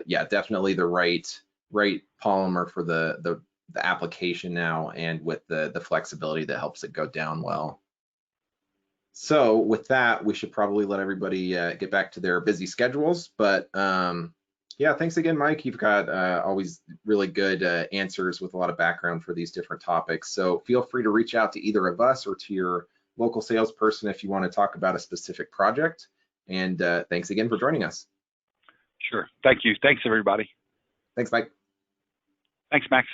yeah, definitely the right polymer for the application now, and with the flexibility that helps it go down well. So with that, we should probably let everybody get back to their busy schedules. But yeah, thanks again, Mike. You've got always really good answers with a lot of background for these different topics. So feel free to reach out to either of us or to your local salesperson if you want to talk about a specific project. And thanks again for joining us. Sure. Thank you. Thanks, everybody. Thanks, Mike. Thanks, Max.